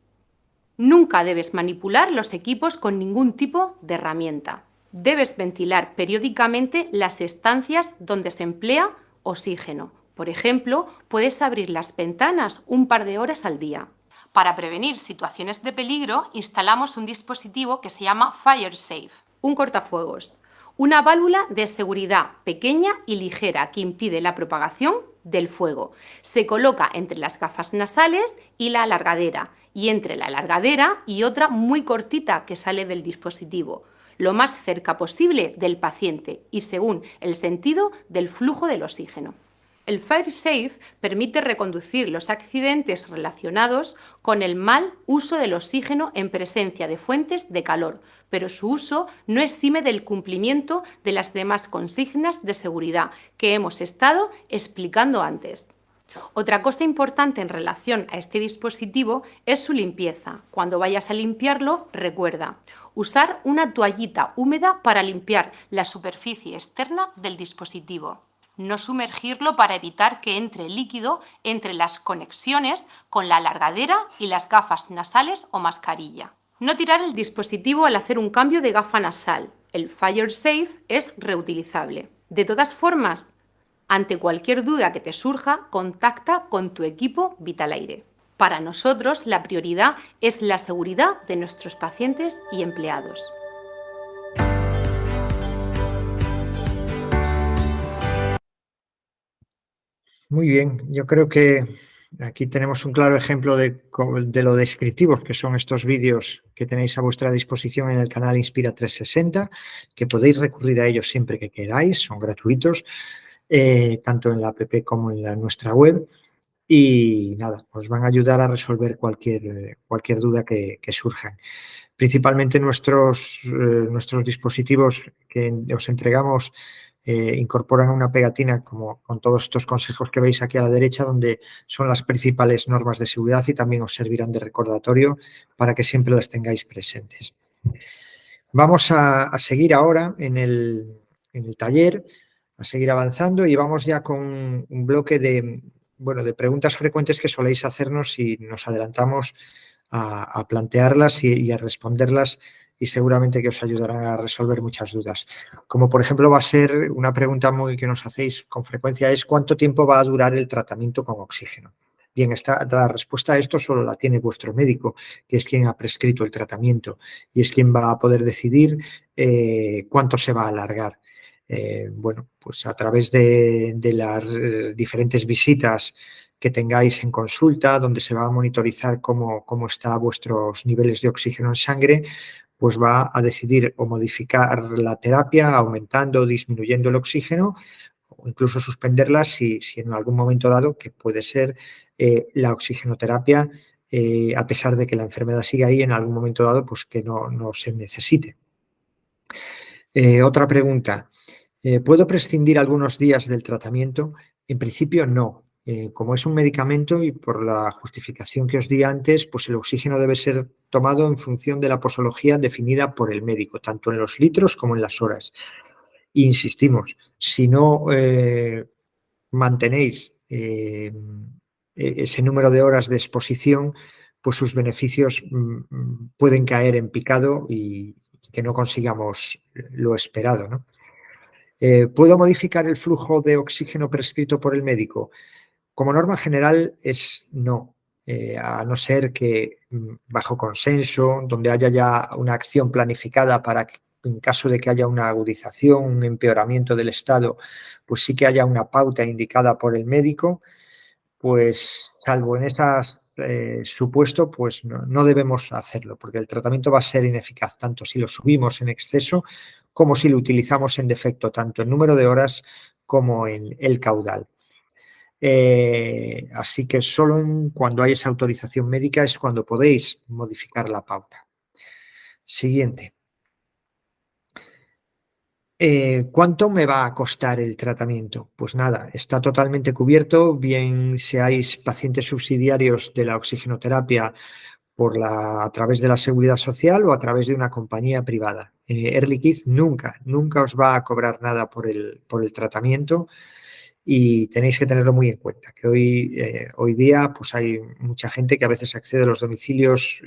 Nunca debes manipular los equipos con ningún tipo de herramienta. Debes ventilar periódicamente las estancias donde se emplea oxígeno. Por ejemplo, puedes abrir las ventanas un par de horas al día. Para prevenir situaciones de peligro, instalamos un dispositivo que se llama FireSafe, un cortafuegos, una válvula de seguridad pequeña y ligera que impide la propagación del fuego. Se coloca entre las gafas nasales y la alargadera, y entre la alargadera y otra muy cortita que sale del dispositivo, lo más cerca posible del paciente y según el sentido del flujo del oxígeno. El FireSafe permite reconducir los accidentes relacionados con el mal uso del oxígeno en presencia de fuentes de calor, pero su uso no exime del cumplimiento de las demás consignas de seguridad que hemos estado explicando antes. Otra cosa importante en relación a este dispositivo es su limpieza. Cuando vayas a limpiarlo, recuerda usar una toallita húmeda para limpiar la superficie externa del dispositivo. No sumergirlo para evitar que entre líquido entre las conexiones con la alargadera y las gafas nasales o mascarilla. No tirar el dispositivo al hacer un cambio de gafa nasal. El FireSafe es reutilizable. De todas formas, ante cualquier duda que te surja, contacta con tu equipo Vitalaire. Para nosotros, la prioridad es la seguridad de nuestros pacientes y empleados. Muy bien, yo creo que aquí tenemos un claro ejemplo de lo descriptivos que son estos vídeos que tenéis a vuestra disposición en el canal Inspira 360, que podéis recurrir a ellos siempre que queráis, son gratuitos, tanto en la app como en nuestra web. Y nada, os van a ayudar a resolver cualquier duda que surjan. Principalmente nuestros dispositivos que os entregamos incorporan una pegatina como con todos estos consejos que veis aquí a la derecha, donde son las principales normas de seguridad y también os servirán de recordatorio para que siempre las tengáis presentes. Vamos a seguir ahora en el taller, a seguir avanzando y vamos ya con un bloque de preguntas frecuentes que soléis hacernos y nos adelantamos a plantearlas y a responderlas y seguramente que os ayudarán a resolver muchas dudas. Como por ejemplo va a ser una pregunta que nos hacéis con frecuencia es ¿cuánto tiempo va a durar el tratamiento con oxígeno? Bien, la respuesta a esto solo la tiene vuestro médico, que es quien ha prescrito el tratamiento y es quien va a poder decidir cuánto se va a alargar. Pues a través de las diferentes visitas que tengáis en consulta, donde se va a monitorizar cómo están vuestros niveles de oxígeno en sangre, pues va a decidir o modificar la terapia aumentando o disminuyendo el oxígeno o incluso suspenderla si en algún momento dado, que puede ser la oxigenoterapia, a pesar de que la enfermedad siga ahí, en algún momento dado, pues que no se necesite. Otra pregunta. ¿Puedo prescindir algunos días del tratamiento? En principio no. Como es un medicamento y por la justificación que os di antes, pues el oxígeno debe ser tomado en función de la posología definida por el médico, tanto en los litros como en las horas. E insistimos, si no mantenéis ese número de horas de exposición, pues sus beneficios pueden caer en picado y que no consigamos lo esperado, ¿no? ¿Puedo modificar el flujo de oxígeno prescrito por el médico? Como norma general es no, a no ser que bajo consenso, donde haya ya una acción planificada para que en caso de que haya una agudización, un empeoramiento del estado, pues sí que haya una pauta indicada por el médico, pues salvo en esas supuesto, pues no debemos hacerlo, porque el tratamiento va a ser ineficaz tanto si lo subimos en exceso como si lo utilizamos en defecto, tanto en número de horas como en el caudal. Así que solo cuando hay esa autorización médica es cuando podéis modificar la pauta. Siguiente. ¿Cuánto me va a costar el tratamiento? Pues nada, está totalmente cubierto, bien seáis pacientes subsidiarios de la oxigenoterapia a través de la Seguridad Social o a través de una compañía privada. Air Liquide nunca os va a cobrar nada por el tratamiento, y tenéis que tenerlo muy en cuenta, que hoy día pues hay mucha gente que a veces accede a los domicilios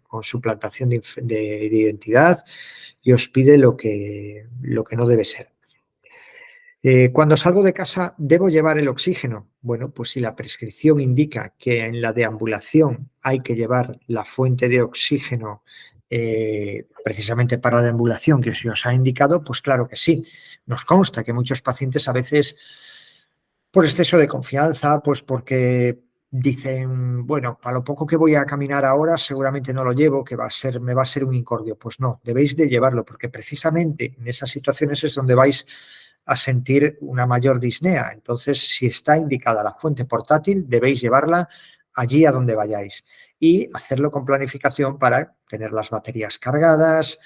con suplantación de identidad y os pide lo que no debe ser. Cuando salgo de casa, ¿debo llevar el oxígeno? Bueno, pues si la prescripción indica que en la deambulación hay que llevar la fuente de oxígeno precisamente para la deambulación que se os ha indicado, pues claro que sí. Nos consta que muchos pacientes a veces, por exceso de confianza, pues porque dicen, bueno, para lo poco que voy a caminar ahora seguramente no lo llevo, que me va a ser un incordio. Pues no, debéis de llevarlo, porque precisamente en esas situaciones es donde vais a sentir una mayor disnea. Entonces, si está indicada la fuente portátil, debéis llevarla allí a donde vayáis y hacerlo con planificación para tener las baterías cargadas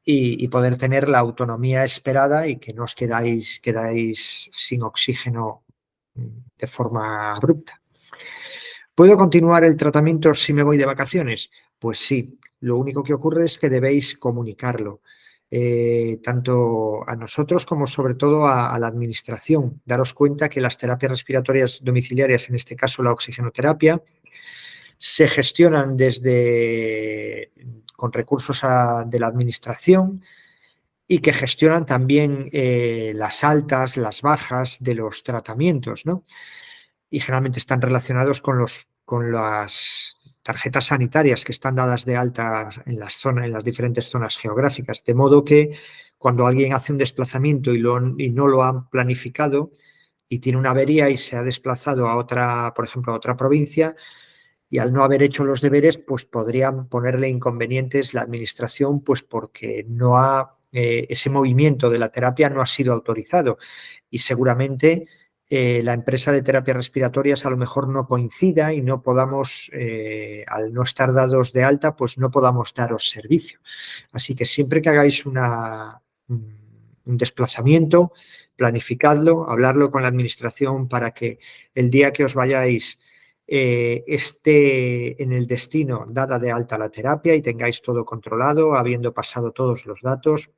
y poder tener la autonomía esperada y que no os quedáis sin oxígeno de forma abrupta. ¿Puedo continuar el tratamiento si me voy de vacaciones? Pues sí, lo único que ocurre es que debéis comunicarlo, tanto a nosotros como sobre todo a la administración. Daros cuenta que las terapias respiratorias domiciliarias, en este caso la oxigenoterapia, se gestionan con recursos de la administración y que gestionan también las altas, las bajas de los tratamientos, ¿no? Y generalmente están relacionados con las tarjetas sanitarias que están dadas de alta en las diferentes zonas geográficas, de modo que cuando alguien hace un desplazamiento y no lo han planificado y tiene una avería y se ha desplazado por ejemplo, a otra provincia, y al no haber hecho los deberes, pues podrían ponerle inconvenientes la administración, pues porque ese movimiento de la terapia no ha sido autorizado y seguramente la empresa de terapias respiratorias a lo mejor no coincida y no podamos, al no estar dados de alta, pues no podamos daros servicio. Así que siempre que hagáis un desplazamiento, planificadlo, hablarlo con la administración para que el día que os vayáis esté en el destino dada de alta la terapia y tengáis todo controlado, habiendo pasado todos los datos,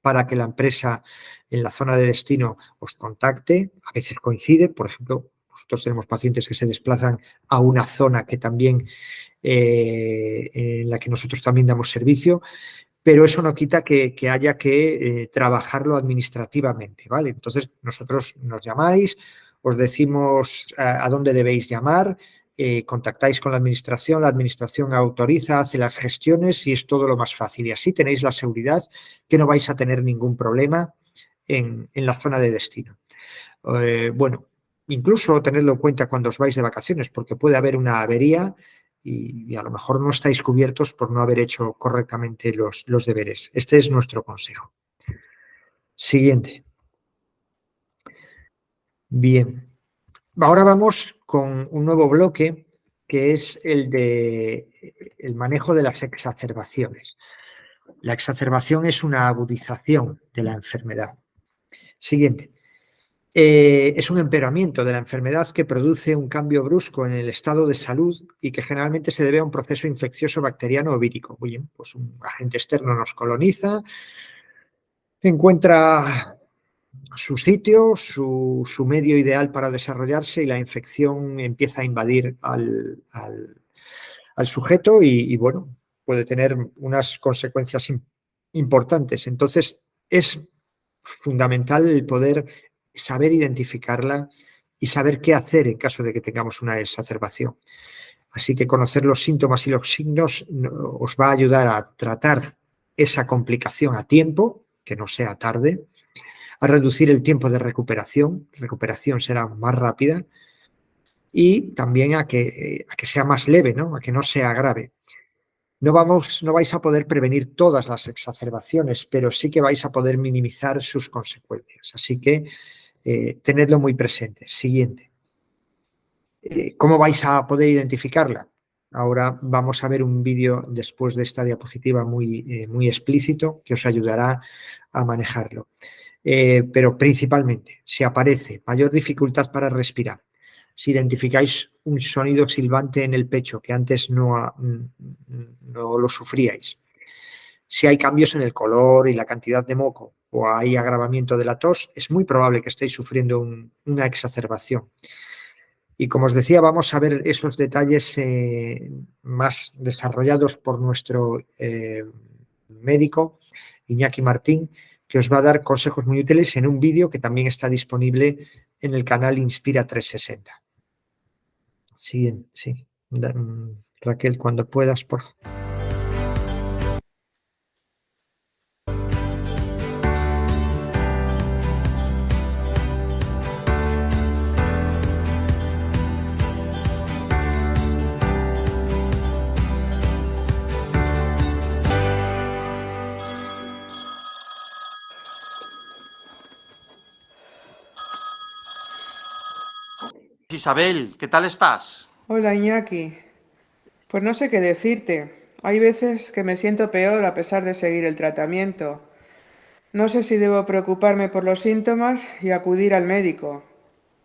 para que la empresa en la zona de destino os contacte. A veces coincide, por ejemplo, nosotros tenemos pacientes que se desplazan a una zona que también en la que nosotros también damos servicio, pero eso no quita que haya que trabajarlo administrativamente, ¿vale? Entonces, nosotros nos llamáis, os decimos a dónde debéis llamar, contactáis con la administración autoriza, hace las gestiones y es todo lo más fácil. Y así tenéis la seguridad que no vais a tener ningún problema en la zona de destino. Bueno, incluso tenedlo en cuenta cuando os vais de vacaciones, porque puede haber una avería y a lo mejor no estáis cubiertos por no haber hecho correctamente los deberes. Este es nuestro consejo. Siguiente. Bien. Ahora vamos con un nuevo bloque que es el manejo de las exacerbaciones. La exacerbación es una agudización de la enfermedad. Siguiente. Es un empeoramiento de la enfermedad que produce un cambio brusco en el estado de salud y que generalmente se debe a un proceso infeccioso bacteriano o vírico. Muy bien, pues un agente externo nos coloniza, encuentra su sitio, su medio ideal para desarrollarse y la infección empieza a invadir al sujeto y bueno, puede tener unas consecuencias importantes. Entonces, es fundamental el poder saber identificarla y saber qué hacer en caso de que tengamos una exacerbación. Así que conocer los síntomas y los signos os va a ayudar a tratar esa complicación a tiempo, que no sea tarde, a reducir el tiempo de recuperación será más rápida, y también a que sea más leve, ¿no? A que no sea grave. No vais a poder prevenir todas las exacerbaciones, pero sí que vais a poder minimizar sus consecuencias. Así que tenedlo muy presente. Siguiente. ¿Cómo vais a poder identificarla? Ahora vamos a ver un vídeo después de esta diapositiva muy explícito que os ayudará a manejarlo. Pero principalmente, si aparece mayor dificultad para respirar, si identificáis un sonido silbante en el pecho que antes no lo sufríais, si hay cambios en el color y la cantidad de moco o hay agravamiento de la tos, es muy probable que estéis sufriendo una exacerbación. Y como os decía, vamos a ver esos detalles más desarrollados por nuestro médico, Iñaki Martín, que os va a dar consejos muy útiles en un vídeo que también está disponible en el canal Inspira 360. Sí. Raquel, cuando puedas, por favor. Isabel, ¿qué tal estás? Hola Iñaki. Pues no sé qué decirte. Hay veces que me siento peor a pesar de seguir el tratamiento. No sé si debo preocuparme por los síntomas y acudir al médico.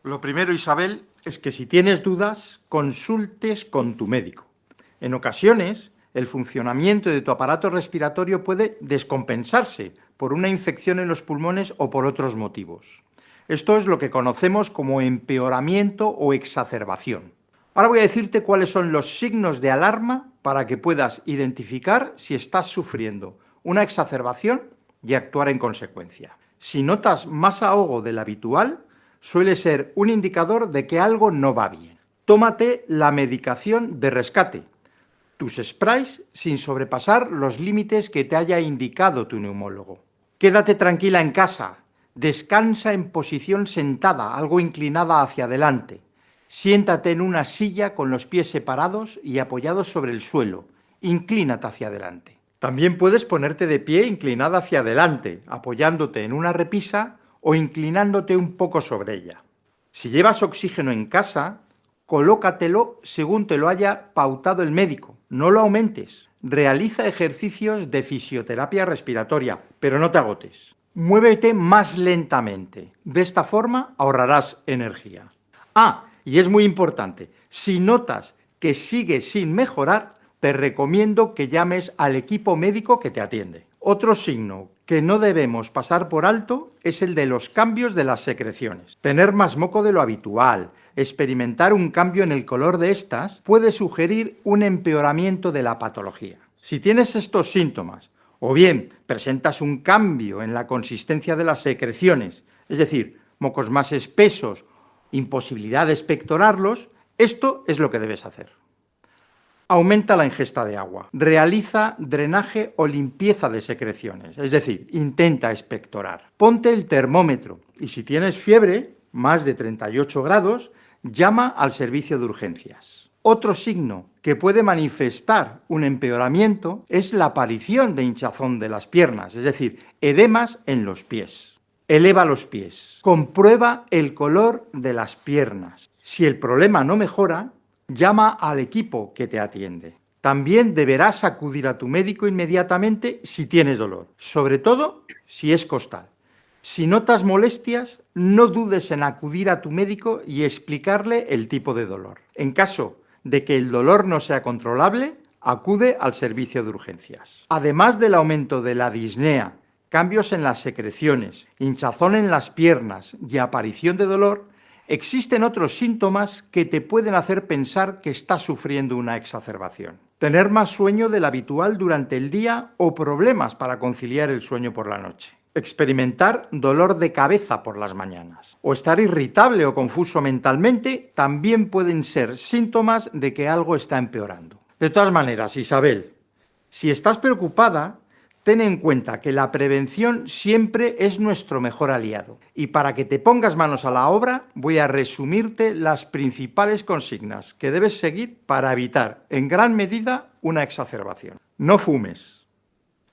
Lo primero, Isabel, es que si tienes dudas, consultes con tu médico. En ocasiones, el funcionamiento de tu aparato respiratorio puede descompensarse por una infección en los pulmones o por otros motivos. Esto es lo que conocemos como empeoramiento o exacerbación. Ahora voy a decirte cuáles son los signos de alarma para que puedas identificar si estás sufriendo una exacerbación y actuar en consecuencia. Si notas más ahogo del habitual, suele ser un indicador de que algo no va bien. Tómate la medicación de rescate, tus sprays sin sobrepasar los límites que te haya indicado tu neumólogo. Quédate tranquila en casa, descansa en posición sentada, algo inclinada hacia adelante. Siéntate en una silla con los pies separados y apoyados sobre el suelo. Inclínate hacia adelante. También puedes ponerte de pie inclinada hacia adelante, apoyándote en una repisa o inclinándote un poco sobre ella. Si llevas oxígeno en casa, colócatelo según te lo haya pautado el médico. No lo aumentes. Realiza ejercicios de fisioterapia respiratoria, pero no te agotes. Muévete más lentamente. De esta forma ahorrarás energía. Y es muy importante, si notas que sigue sin mejorar, te recomiendo que llames al equipo médico que te atiende. Otro signo que no debemos pasar por alto es el de los cambios de las secreciones. Tener más moco de lo habitual, experimentar un cambio en el color de estas, puede sugerir un empeoramiento de la patología. Si tienes estos síntomas, o bien presentas un cambio en la consistencia de las secreciones, es decir, mocos más espesos, imposibilidad de expectorarlos, esto es lo que debes hacer. Aumenta la ingesta de agua, realiza drenaje o limpieza de secreciones, es decir, intenta expectorar. Ponte el termómetro y si tienes fiebre, más de 38 grados, llama al servicio de urgencias. Otro signo que puede manifestar un empeoramiento es la aparición de hinchazón de las piernas, es decir, edemas en los pies. Eleva los pies. Comprueba el color de las piernas. Si el problema no mejora, llama al equipo que te atiende. También deberás acudir a tu médico inmediatamente si tienes dolor, sobre todo si es costal. Si notas molestias, no dudes en acudir a tu médico y explicarle el tipo de dolor. En caso de que el dolor no sea controlable, acude al servicio de urgencias. Además del aumento de la disnea, cambios en las secreciones, hinchazón en las piernas y aparición de dolor, existen otros síntomas que te pueden hacer pensar que estás sufriendo una exacerbación. Tener más sueño del habitual durante el día o problemas para conciliar el sueño por la noche. Experimentar dolor de cabeza por las mañanas. O estar irritable o confuso mentalmente también pueden ser síntomas de que algo está empeorando. De todas maneras, Isabel, si estás preocupada, ten en cuenta que la prevención siempre es nuestro mejor aliado. Y para que te pongas manos a la obra, voy a resumirte las principales consignas que debes seguir para evitar, en gran medida, una exacerbación. No fumes.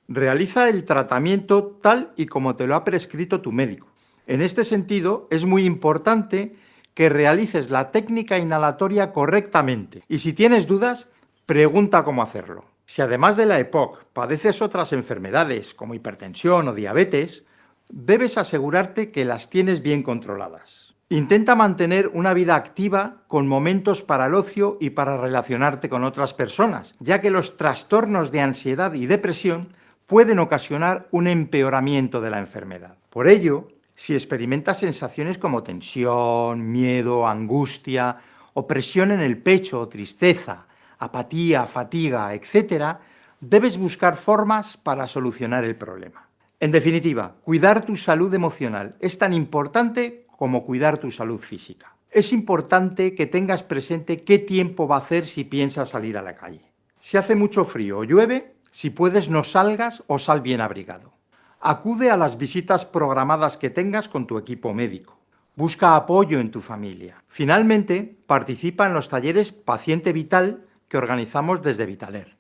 Realiza el tratamiento tal y como te lo ha prescrito tu médico. En este sentido, es muy importante que realices la técnica inhalatoria correctamente. Y si tienes dudas, pregunta cómo hacerlo. Si además de la EPOC padeces otras enfermedades como hipertensión o diabetes, debes asegurarte que las tienes bien controladas. Intenta mantener una vida activa con momentos para el ocio y para relacionarte con otras personas, ya que los trastornos de ansiedad y depresión pueden ocasionar un empeoramiento de la enfermedad. Por ello, si experimentas sensaciones como tensión, miedo, angustia, opresión en el pecho o tristeza, apatía, fatiga, etc., debes buscar formas para solucionar el problema. En definitiva, cuidar tu salud emocional es tan importante como cuidar tu salud física. Es importante que tengas presente qué tiempo va a hacer si piensas salir a la calle. Si hace mucho frío o llueve, si puedes no salgas o sal bien abrigado. Acude a las visitas programadas que tengas con tu equipo médico. Busca apoyo en tu familia. Finalmente, participa en los talleres Paciente Vital que organizamos desde Vitaler.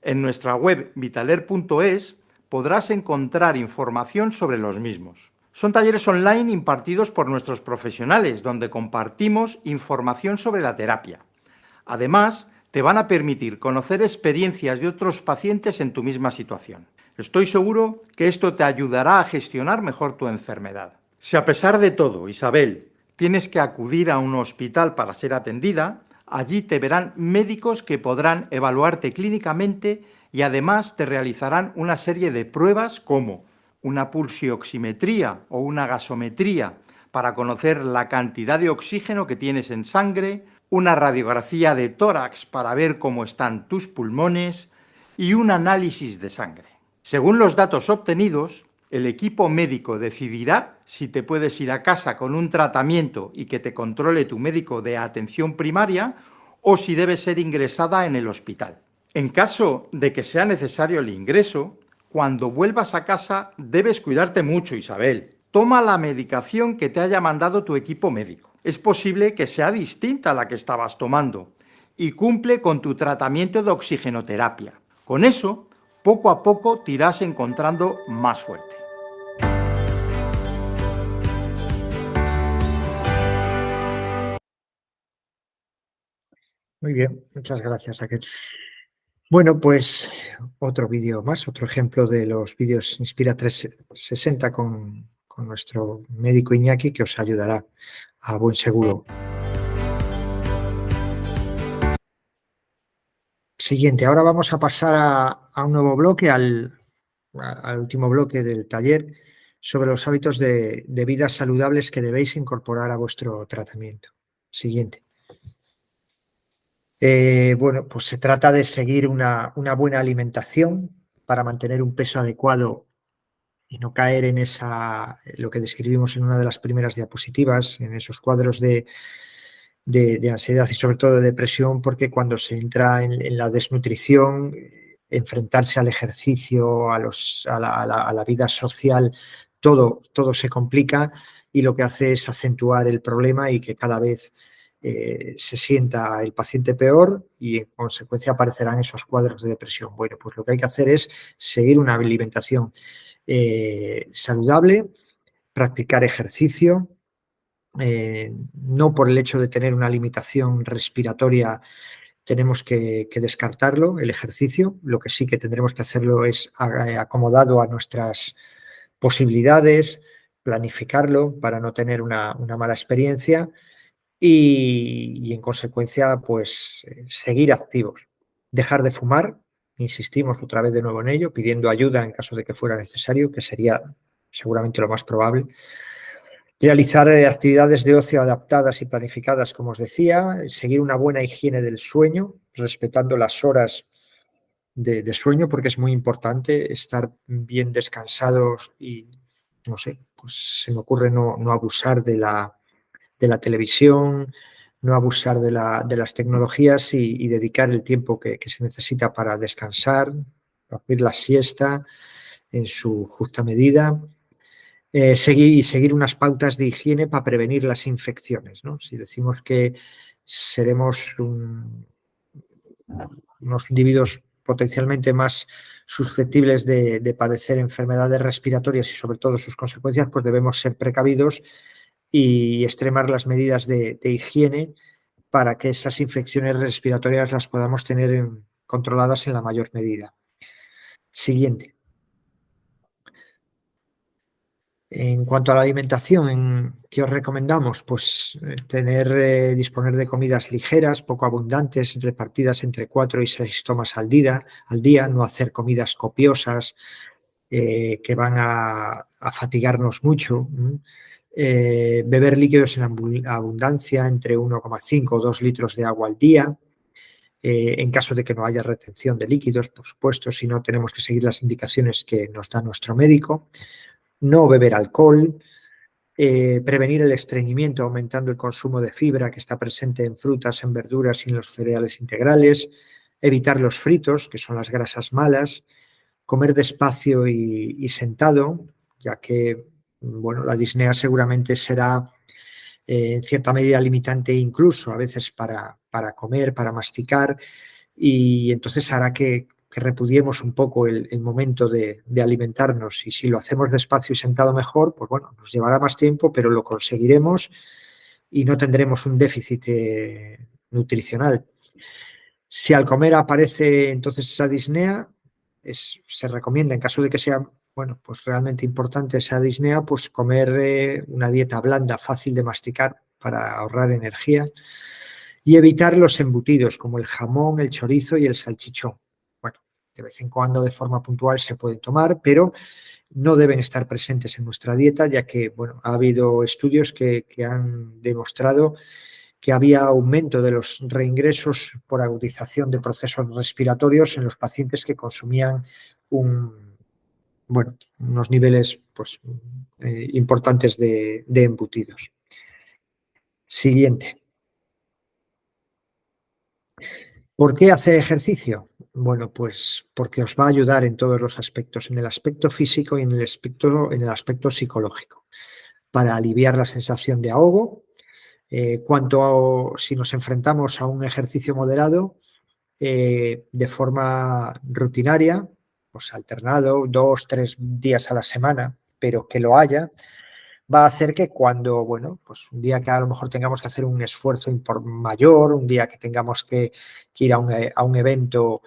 En nuestra web vitaler.es podrás encontrar información sobre los mismos. Son talleres online impartidos por nuestros profesionales, donde compartimos información sobre la terapia. Además, te van a permitir conocer experiencias de otros pacientes en tu misma situación. Estoy seguro que esto te ayudará a gestionar mejor tu enfermedad. Si a pesar de todo, Isabel, tienes que acudir a un hospital para ser atendida, allí te verán médicos que podrán evaluarte clínicamente y además te realizarán una serie de pruebas como una pulsioximetría o una gasometría para conocer la cantidad de oxígeno que tienes en sangre, una radiografía de tórax para ver cómo están tus pulmones y un análisis de sangre. Según los datos obtenidos, el equipo médico decidirá si te puedes ir a casa con un tratamiento y que te controle tu médico de atención primaria o si debes ser ingresada en el hospital. En caso de que sea necesario el ingreso, cuando vuelvas a casa debes cuidarte mucho, Isabel. Toma la medicación que te haya mandado tu equipo médico. Es posible que sea distinta a la que estabas tomando y cumple con tu tratamiento de oxigenoterapia. Con eso, poco a poco te irás encontrando más fuerte. Muy bien, muchas gracias, Raquel. Bueno, pues otro vídeo más, otro ejemplo de los vídeos Inspira 360 con nuestro médico Iñaki, que os ayudará a buen seguro. Siguiente, ahora vamos a pasar a un nuevo bloque, al último bloque del taller, sobre los hábitos de vida saludables que debéis incorporar a vuestro tratamiento. Siguiente. Bueno, pues se trata de seguir una buena alimentación para mantener un peso adecuado y no caer en lo que describimos en una de las primeras diapositivas, en esos cuadros de ansiedad y sobre todo de depresión, porque cuando se entra en la desnutrición, enfrentarse al ejercicio, a la vida social, todo se complica y lo que hace es acentuar el problema y que cada vez se sienta el paciente peor y en consecuencia aparecerán esos cuadros de depresión. Bueno, pues lo que hay que hacer es seguir una alimentación saludable, practicar ejercicio, no por el hecho de tener una limitación respiratoria tenemos que descartarlo, el ejercicio. Lo que sí que tendremos que hacerlo es acomodado a nuestras posibilidades, planificarlo para no tener una mala experiencia y en consecuencia, pues seguir activos. Dejar de fumar, insistimos otra vez de nuevo en ello, pidiendo ayuda en caso de que fuera necesario, que sería seguramente lo más probable. Realizar actividades de ocio adaptadas y planificadas, como os decía, seguir una buena higiene del sueño, respetando las horas de sueño, porque es muy importante estar bien descansados y, no sé, pues se me ocurre no abusar de la televisión, no abusar de las tecnologías y dedicar el tiempo que se necesita para descansar, dormir la siesta, en su justa medida. Seguir unas pautas de higiene para prevenir las infecciones, ¿no? Si decimos que seremos unos individuos potencialmente más susceptibles de padecer enfermedades respiratorias y sobre todo sus consecuencias, pues debemos ser precavidos y extremar las medidas de higiene para que esas infecciones respiratorias las podamos tener controladas en la mayor medida. Siguiente. En cuanto a la alimentación, ¿qué os recomendamos? Pues disponer de comidas ligeras, poco abundantes, repartidas entre 4 y 6 tomas al día, no hacer comidas copiosas que van a fatigarnos mucho. Beber líquidos en abundancia, entre 1,5 o 2 litros de agua al día. En caso de que no haya retención de líquidos, por supuesto, si no tenemos que seguir las indicaciones que nos da nuestro médico. No beber alcohol, prevenir el estreñimiento aumentando el consumo de fibra que está presente en frutas, en verduras y en los cereales integrales, evitar los fritos, que son las grasas malas, comer despacio y sentado, ya que bueno, la disnea seguramente será en cierta medida limitante incluso a veces para comer, para masticar, y entonces hará que repudiemos un poco el momento de alimentarnos, y si lo hacemos despacio y sentado mejor, pues bueno, nos llevará más tiempo, pero lo conseguiremos y no tendremos un déficit nutricional. Si al comer aparece entonces esa disnea, se recomienda, en caso de que sea bueno, pues realmente importante esa disnea, pues comer una dieta blanda, fácil de masticar para ahorrar energía, y evitar los embutidos como el jamón, el chorizo y el salchichón. Bueno, de vez en cuando de forma puntual se pueden tomar, pero no deben estar presentes en nuestra dieta, ya que bueno, ha habido estudios que han demostrado que había aumento de los reingresos por agudización de procesos respiratorios en los pacientes que consumían unos niveles pues, importantes de embutidos. Siguiente. ¿Por qué hacer ejercicio? Bueno, pues porque os va a ayudar en todos los aspectos, en el aspecto físico y en el aspecto psicológico, para aliviar la sensación de ahogo. Si nos enfrentamos a un ejercicio moderado de forma rutinaria, pues alternado 2 o 3 días a la semana, pero que lo haya, va a hacer que cuando, bueno, pues un día que a lo mejor tengamos que hacer un esfuerzo mayor, un día que tengamos que ir a un evento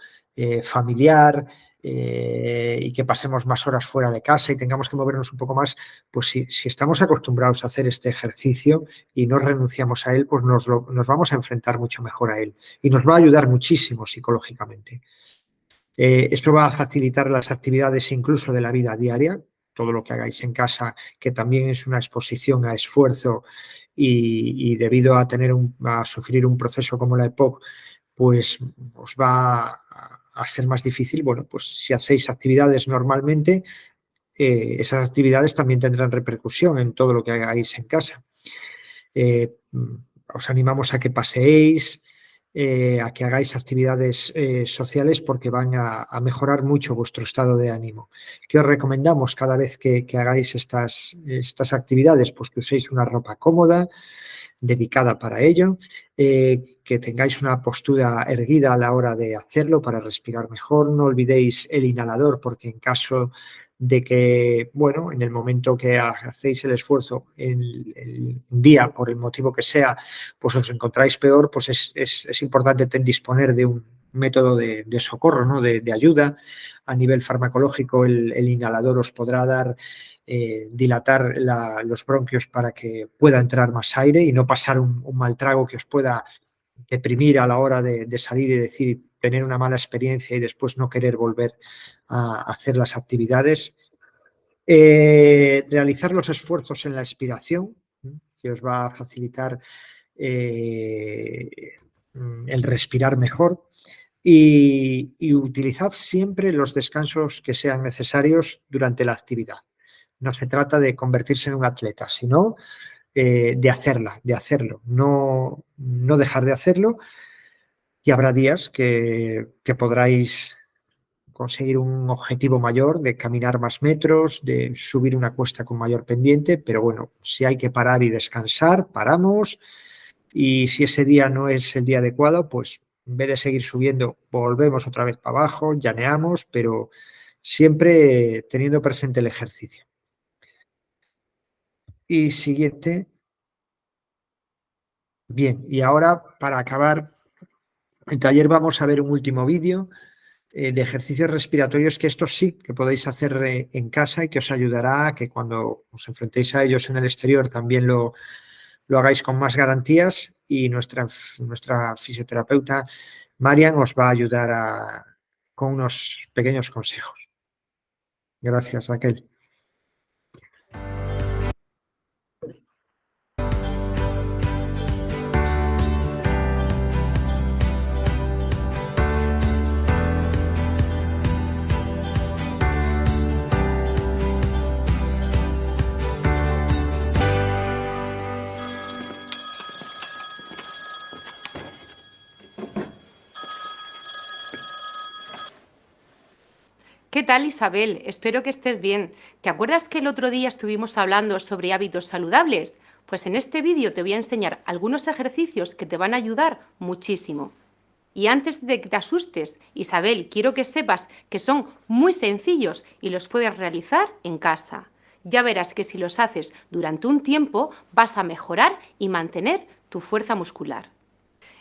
familiar y que pasemos más horas fuera de casa y tengamos que movernos un poco más, pues si estamos acostumbrados a hacer este ejercicio y no renunciamos a él, pues nos vamos a enfrentar mucho mejor a él y nos va a ayudar muchísimo psicológicamente. Esto va a facilitar las actividades incluso de la vida diaria, todo lo que hagáis en casa, que también es una exposición a esfuerzo y debido a sufrir un proceso como la EPOC, pues os va a ser más difícil. Bueno, pues si hacéis actividades normalmente, esas actividades también tendrán repercusión en todo lo que hagáis en casa. Os animamos a que paseéis, a que hagáis actividades sociales porque van a mejorar mucho vuestro estado de ánimo. ¿Qué os recomendamos cada vez que hagáis estas actividades? Pues que uséis una ropa cómoda, dedicada para ello, que tengáis una postura erguida a la hora de hacerlo para respirar mejor. No olvidéis el inhalador porque en caso de que, bueno, en el momento que hacéis el esfuerzo un día, por el motivo que sea, pues os encontráis peor, pues es importante disponer de un método de socorro, ¿no? de ayuda. A nivel farmacológico, el inhalador os podrá dilatar los bronquios para que pueda entrar más aire y no pasar un mal trago que os pueda deprimir a la hora de salir y tener una mala experiencia y después no querer volver a hacer las actividades. Realizar los esfuerzos en la expiración, que os va a facilitar el respirar mejor. Y utilizad siempre los descansos que sean necesarios durante la actividad. No se trata de convertirse en un atleta, sino de hacerlo, no dejar de hacerlo, y habrá días que podráis conseguir un objetivo mayor, de caminar más metros, de subir una cuesta con mayor pendiente, pero bueno, si hay que parar y descansar, paramos, y si ese día no es el día adecuado, pues en vez de seguir subiendo, volvemos otra vez para abajo, llaneamos, pero siempre teniendo presente el ejercicio. Y siguiente. Bien, y ahora para acabar el taller vamos a ver un último vídeo de ejercicios respiratorios, que estos sí que podéis hacer en casa y que os ayudará a que cuando os enfrentéis a ellos en el exterior también lo hagáis con más garantías, y nuestra fisioterapeuta Marian os va a ayudar con unos pequeños consejos. Gracias, Raquel. ¿Qué tal, Isabel? Espero que estés bien. ¿Te acuerdas que el otro día estuvimos hablando sobre hábitos saludables? Pues en este vídeo te voy a enseñar algunos ejercicios que te van a ayudar muchísimo. Y antes de que te asustes, Isabel, quiero que sepas que son muy sencillos y los puedes realizar en casa. Ya verás que si los haces durante un tiempo vas a mejorar y mantener tu fuerza muscular.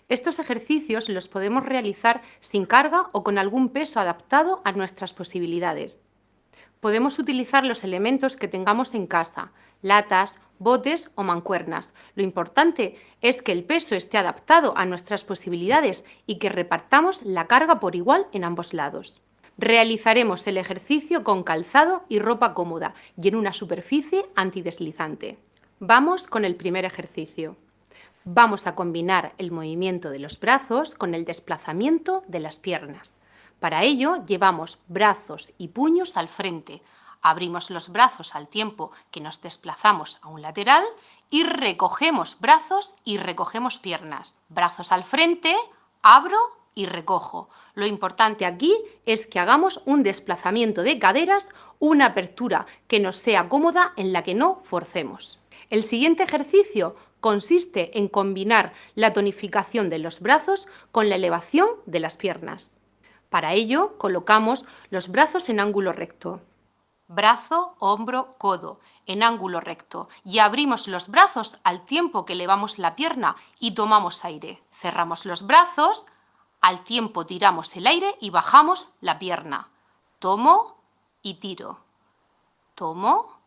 Estos ejercicios los podemos realizar sin carga o con algún peso adaptado a nuestras posibilidades. Podemos utilizar los elementos que tengamos en casa, latas, botes o mancuernas. Lo importante es que el peso esté adaptado a nuestras posibilidades y que repartamos la carga por igual en ambos lados. Realizaremos el ejercicio con calzado y ropa cómoda y en una superficie antideslizante. Vamos con el primer ejercicio. Vamos a combinar el movimiento de los brazos con el desplazamiento de las piernas. Para ello, llevamos brazos y puños al frente. Abrimos los brazos al tiempo que nos desplazamos a un lateral y recogemos brazos y recogemos piernas. Brazos al frente, abro y recojo. Lo importante aquí es que hagamos un desplazamiento de caderas, una apertura que nos sea cómoda en la que no forcemos. El siguiente ejercicio consiste en combinar la tonificación de los brazos con la elevación de las piernas. Para ello, colocamos los brazos en ángulo recto. Brazo, hombro, codo, en ángulo recto. Y abrimos los brazos al tiempo que elevamos la pierna y tomamos aire. Cerramos los brazos, al tiempo tiramos el aire y bajamos la pierna. Tomo y tiro. Tomo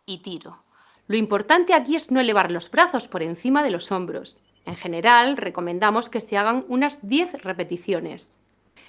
y tiro. Lo importante aquí es no elevar los brazos por encima de los hombros. En general, recomendamos que se hagan unas 10 repeticiones.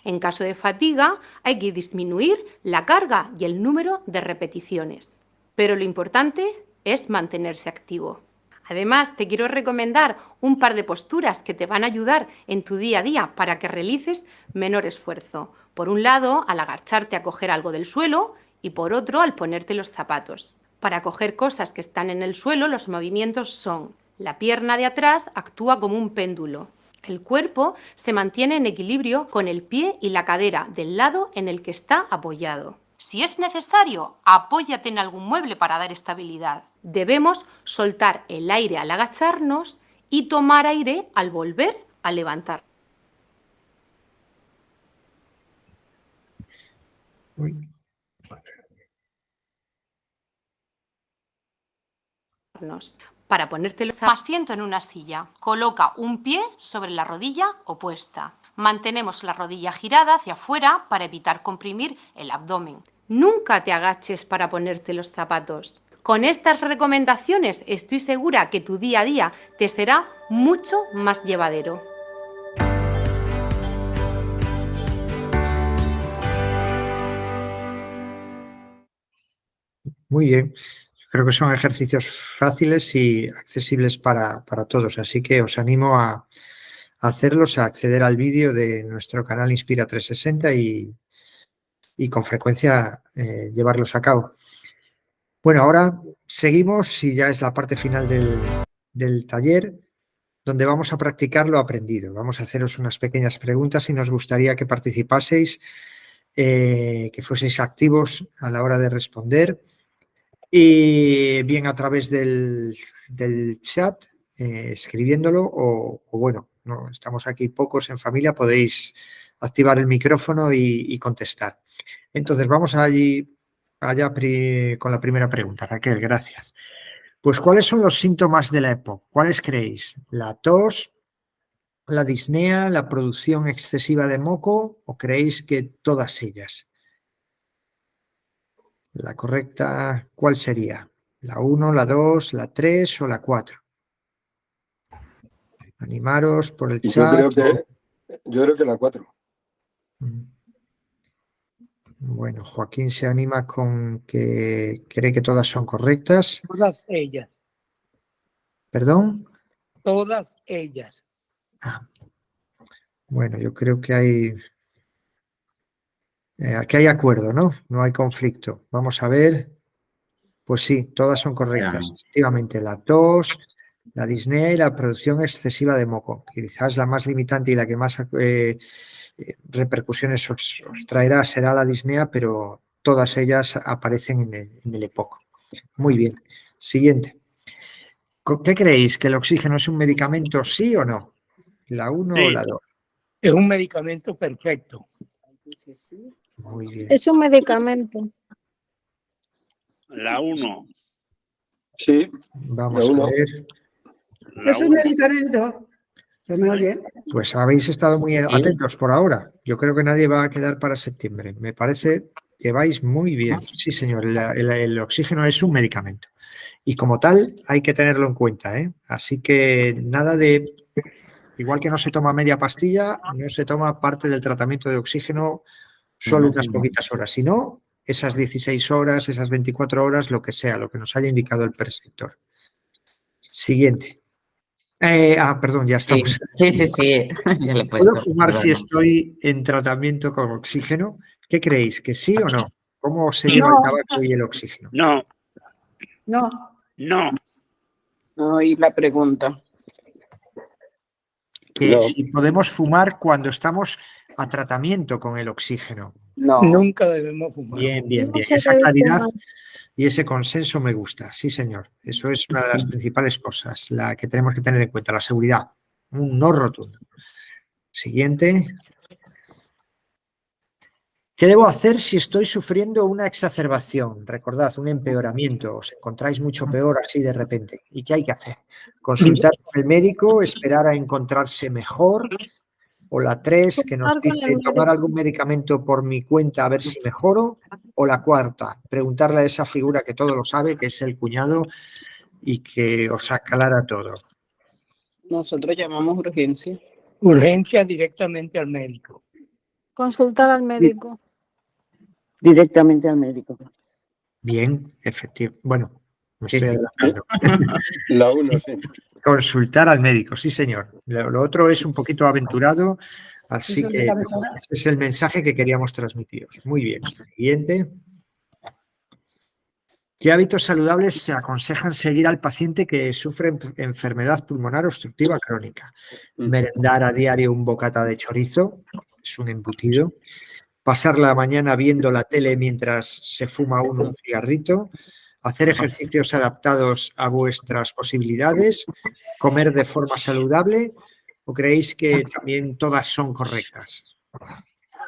En caso de fatiga, hay que disminuir la carga y el número de repeticiones. Pero lo importante es mantenerse activo. Además, te quiero recomendar un par de posturas que te van a ayudar en tu día a día para que realices menor esfuerzo. Por un lado, al agacharte a coger algo del suelo y por otro, al ponerte los zapatos. Para coger cosas que están en el suelo, los movimientos son: la pierna de atrás actúa como un péndulo. El cuerpo se mantiene en equilibrio con el pie y la cadera del lado en el que está apoyado. Si es necesario, apóyate en algún mueble para dar estabilidad. Debemos soltar el aire al agacharnos y tomar aire al volver a levantar. Para ponerte el asiento en una silla, coloca un pie sobre la rodilla opuesta. Mantenemos la rodilla girada hacia afuera para evitar comprimir el abdomen. Nunca te agaches para ponerte los zapatos. Con estas recomendaciones estoy segura que tu día a día te será mucho más llevadero. Muy bien. Creo que son ejercicios fáciles y accesibles para todos, así que os animo a hacerlos, a acceder al vídeo de nuestro canal Inspira 360 y con frecuencia llevarlos a cabo. Bueno, ahora seguimos y ya es la parte final del taller, donde vamos a practicar lo aprendido. Vamos a haceros unas pequeñas preguntas y nos gustaría que participaseis que fueseis activos a la hora de responder. Y bien a través del chat, escribiéndolo, o bueno, no, estamos aquí pocos en familia, podéis activar el micrófono y contestar. Entonces, vamos allá con la primera pregunta. Raquel, gracias. Pues, ¿cuáles son los síntomas de la EPOC? ¿Cuáles creéis? ¿La tos, la disnea, la producción excesiva de moco o creéis que todas ellas? La correcta, ¿cuál sería? ¿La 1, la 2, la 3 o la 4? Animaros por el chat. Yo creo que la 4. Bueno, Joaquín se anima con que cree que todas son correctas. Todas ellas. ¿Perdón? Todas ellas. Bueno, yo creo que aquí hay acuerdo, ¿no? No hay conflicto. Vamos a ver. Pues sí, todas son correctas. Efectivamente, la tos, la disnea y la producción excesiva de moco. Quizás la más limitante y la que más repercusiones os traerá será la disnea, pero todas ellas aparecen en el EPOC. Muy bien. Siguiente. ¿Qué creéis? ¿Que el oxígeno es un medicamento, sí o no? ¿La 1 o la 2? Es un medicamento perfecto. Muy bien. Es un medicamento. La 1. Sí. Vamos a ver. La Es un 1. medicamento. ¿Se me oye? Pues habéis estado muy atentos por ahora. Yo creo que nadie va a quedar para septiembre. Me parece que vais muy bien. Sí, señor, el oxígeno es un medicamento. Y como tal, hay que tenerlo en cuenta, ¿eh? Así que nada de... Igual que no se toma media pastilla, no se toma parte del tratamiento de oxígeno solo unas poquitas horas, sino esas 16 horas, esas 24 horas, lo que sea, lo que nos haya indicado el prescriptor. Siguiente. Perdón, ya estamos. Sí. Ya le he ¿Puedo puesto, fumar si perdona. estoy en tratamiento con oxígeno? ¿Qué creéis? ¿Que sí o no? ¿Cómo se lleva el tabaco y el oxígeno? No, No. no. Oí la pregunta. Que No. si podemos fumar cuando estamos a tratamiento con el oxígeno. No. Nunca debemos fumar. Bien, bien, No bien. se Esa debe claridad fumar. y ese consenso me gusta. Sí, señor. Eso es una de las principales cosas, la que tenemos que tener en cuenta, la seguridad. Un no rotundo. Siguiente. ¿Qué debo hacer si estoy sufriendo una exacerbación? Recordad, un empeoramiento. Os encontráis mucho peor así de repente. ¿Y qué hay que hacer? ¿Consultar con el médico? ¿Esperar a encontrarse mejor? O la 3, que nos Consultar con el dice médico. tomar algún medicamento por mi cuenta a ver si mejoro. O la 4, preguntarle a esa figura que todo lo sabe, que es el cuñado, y que os aclara todo. Nosotros llamamos urgencia. Urgencia directamente al médico. Consultar al médico. Directamente al médico. Bien, efectivo. Bueno, me Sí, estoy sí. adelantando. La 1, sí. Consultar al médico, sí, señor. Lo otro es un poquito aventurado, así que ese es el mensaje que queríamos transmitiros. Muy bien. Siguiente. ¿Qué hábitos saludables se aconsejan seguir al paciente que sufre enfermedad pulmonar obstructiva crónica? Merendar a diario un bocata de chorizo, es un embutido. Pasar la mañana viendo la tele mientras se fuma uno un cigarrito. Hacer ejercicios adaptados a vuestras posibilidades. Comer de forma saludable. ¿O creéis que también todas son correctas?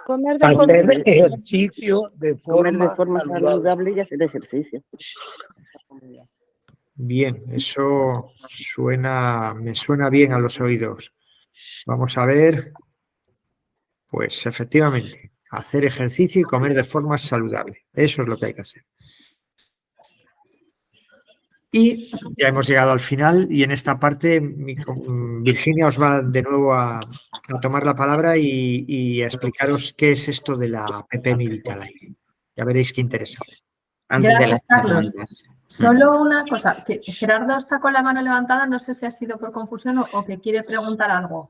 Comer de Hacer forma... ejercicio de Comer de forma forma saludable y hacer ejercicio. Bien, eso me suena bien a los oídos. Vamos a ver. Pues efectivamente, hacer ejercicio y comer de forma saludable. Eso es lo que hay que hacer. Y ya hemos llegado al final y en esta parte Virginia os va de nuevo a tomar la palabra y a explicaros qué es esto de la PPMI Vitalaire. Ya veréis qué interesante. Antes de Gracias, las Carlos. preguntas. Solo una cosa, que Gerardo está con la mano levantada, no sé si ha sido por confusión o que quiere preguntar algo.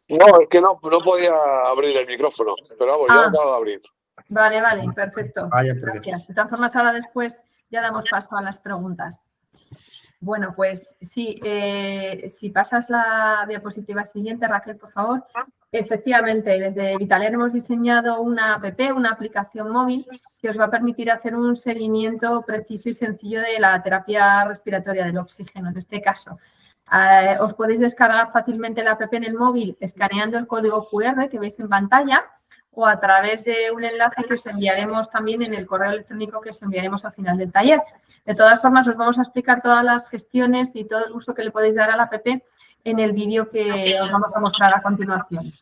No, es que no podía abrir el micrófono, pero vamos, ya acabo de abrir. Vale, perfecto. Vaya por Dios. Gracias. De todas formas, ahora después ya damos paso a las preguntas. Bueno, pues sí, si pasas la diapositiva siguiente, Raquel, por favor. Efectivamente, desde Vitalaire hemos diseñado una app, una aplicación móvil que os va a permitir hacer un seguimiento preciso y sencillo de la terapia respiratoria del oxígeno, en este caso. Os podéis descargar fácilmente la app en el móvil escaneando el código QR que veis en pantalla o a través de un enlace que os enviaremos también en el correo electrónico que os enviaremos al final del taller. De todas formas, os vamos a explicar todas las gestiones y todo el uso que le podéis dar a la app en el vídeo que os vamos a mostrar a continuación.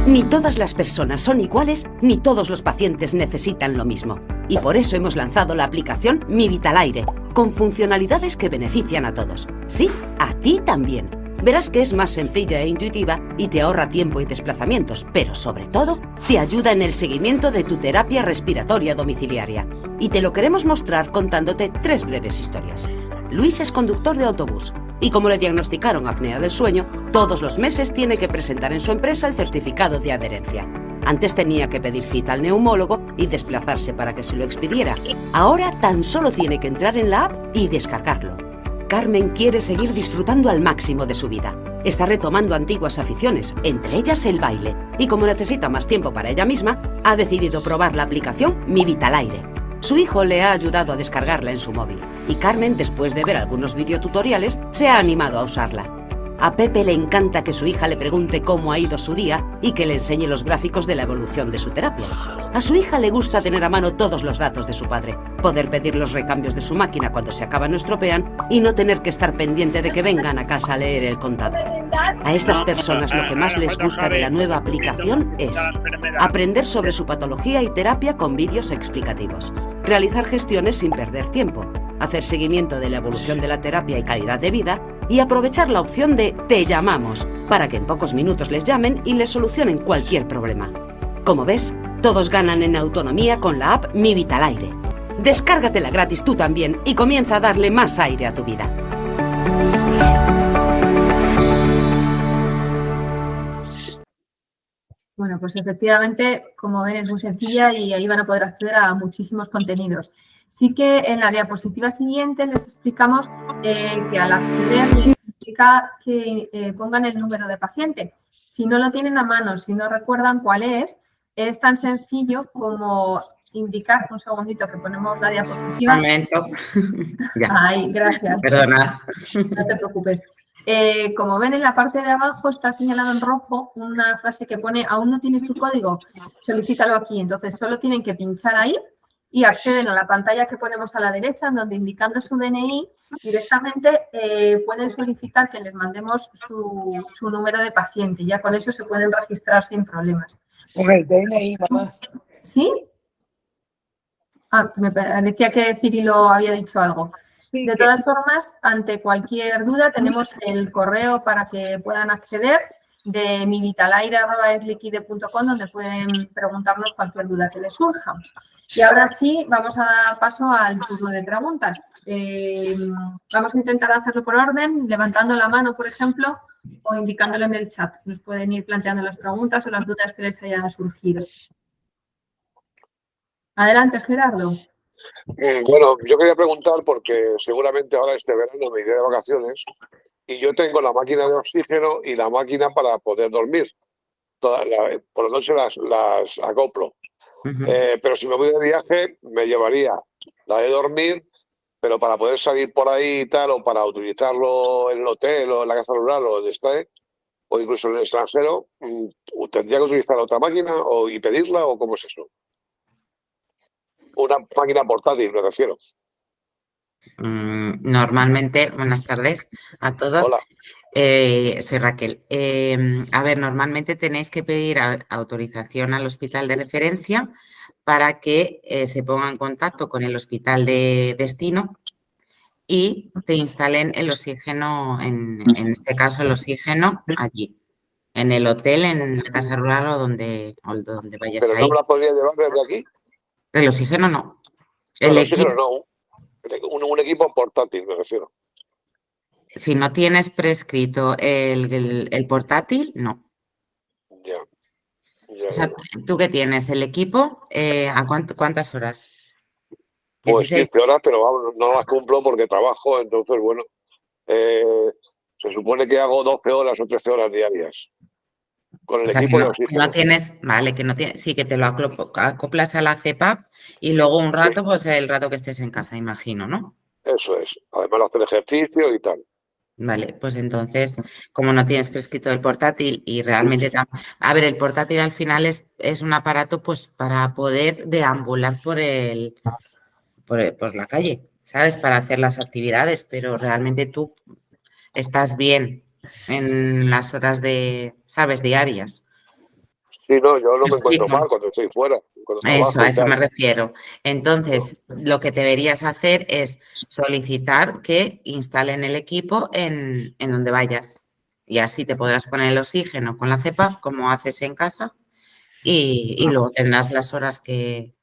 Ni todas las personas son iguales, ni todos los pacientes necesitan lo mismo. Y por eso hemos lanzado la aplicación Mi Vitalaire, con funcionalidades que benefician a todos. Sí, a ti también. Verás que es más sencilla e intuitiva y te ahorra tiempo y desplazamientos, pero sobre todo, te ayuda en el seguimiento de tu terapia respiratoria domiciliaria. Y te lo queremos mostrar contándote 3 breves historias. Luis es conductor de autobús y como le diagnosticaron apnea del sueño, todos los meses tiene que presentar en su empresa el certificado de adherencia. Antes tenía que pedir cita al neumólogo y desplazarse para que se lo expidiera. Ahora tan solo tiene que entrar en la app y descargarlo. Carmen quiere seguir disfrutando al máximo de su vida. Está retomando antiguas aficiones, entre ellas el baile. Y como necesita más tiempo para ella misma, ha decidido probar la aplicación Mi Vitalaire. Su hijo le ha ayudado a descargarla en su móvil. Y Carmen, después de ver algunos videotutoriales, se ha animado a usarla. A Pepe le encanta que su hija le pregunte cómo ha ido su día y que le enseñe los gráficos de la evolución de su terapia. A su hija le gusta tener a mano todos los datos de su padre, poder pedir los recambios de su máquina cuando se acaban o estropean y no tener que estar pendiente de que vengan a casa a leer el contador. A estas personas lo que más les gusta de la nueva aplicación es aprender sobre su patología y terapia con vídeos explicativos, realizar gestiones sin perder tiempo, hacer seguimiento de la evolución de la terapia y calidad de vida y aprovechar la opción de Te llamamos, para que en pocos minutos les llamen y les solucionen cualquier problema. Como ves, todos ganan en autonomía con la app Mi Vitalaire. Descárgatela gratis tú también y comienza a darle más aire a tu vida. Bueno, pues efectivamente, como ven, es muy sencilla y ahí van a poder acceder a muchísimos contenidos. Sí que en la diapositiva siguiente les explicamos que al acceder les explica que pongan el número de paciente. Si no lo tienen a mano, si no recuerdan cuál es tan sencillo como indicar, un segundito que ponemos la diapositiva. Un momento. Ya. Ay, gracias. Perdonad. No te preocupes. Como ven en la parte de abajo está señalado en rojo una frase que pone aún no tienes tu código, solicítalo aquí. Entonces solo tienen que pinchar ahí y acceden a la pantalla que ponemos a la derecha, en donde indicando su DNI directamente pueden solicitar que les mandemos su número de paciente. Ya con eso se pueden registrar sin problemas. Con el DNI, mamá. ¿Sí? Ah, me parecía que Cirilo había dicho algo. Sí, de todas formas, ante cualquier duda tenemos el correo para que puedan acceder de mivitalaire@esliquide.com, donde pueden preguntarnos cualquier duda que les surja. Y ahora sí, vamos a dar paso al turno de preguntas. Vamos a intentar hacerlo por orden, levantando la mano, por ejemplo, o indicándolo en el chat. Nos pueden ir planteando las preguntas o las dudas que les hayan surgido. Adelante, Gerardo. Bueno, yo quería preguntar porque seguramente ahora este verano me iré de vacaciones y yo tengo la máquina de oxígeno y la máquina para poder dormir. Por la noche las acoplo. Pero si me voy de viaje me llevaría la de dormir, pero para poder salir por ahí y tal, o para utilizarlo en el hotel o en la casa rural o donde esté, o incluso en el extranjero, ¿tendría que utilizar otra máquina y pedirla o cómo es eso? Una máquina portátil, me refiero. Normalmente, buenas tardes a todos. Hola. Soy Raquel. A ver, normalmente tenéis que pedir autorización al hospital de referencia para que se ponga en contacto con el hospital de destino y te instalen el oxígeno, en este caso el oxígeno allí, en el hotel, en la casa rural o donde vayas ¿Pero a ir. no me la podría llevar desde aquí? El oxígeno no. El oxígeno no. Un equipo portátil, me refiero. Si no tienes prescrito el portátil, no. Ya. O sea, ¿tú qué tienes? ¿El equipo? ¿A cuántas horas? Pues 16. 15 horas, pero vamos, no las cumplo porque trabajo, entonces, bueno, se supone que hago 12 horas o 13 horas diarias con el O sea, equipo de que oxígeno. no tienes, vale, que no tienes, sí, que te lo acoplas a la CPAP y luego un rato, pues el rato que estés en casa, imagino, ¿no? Eso es. Además, hacer ejercicio y tal. Vale, pues entonces, como no tienes prescrito el portátil y realmente, a ver, el portátil al final es un aparato pues para poder deambular por la calle, ¿sabes? Para hacer las actividades, pero realmente tú estás bien en las horas ¿sabes? Diarias. Sí, no, yo no me encuentro Explico. mal cuando estoy fuera, cuando Eso, trabajo a y eso tal. me refiero. Entonces, lo que deberías hacer es solicitar que instalen el equipo en donde vayas. Y así te podrás poner el oxígeno con la CPAP, como haces en casa, y luego tendrás las horas que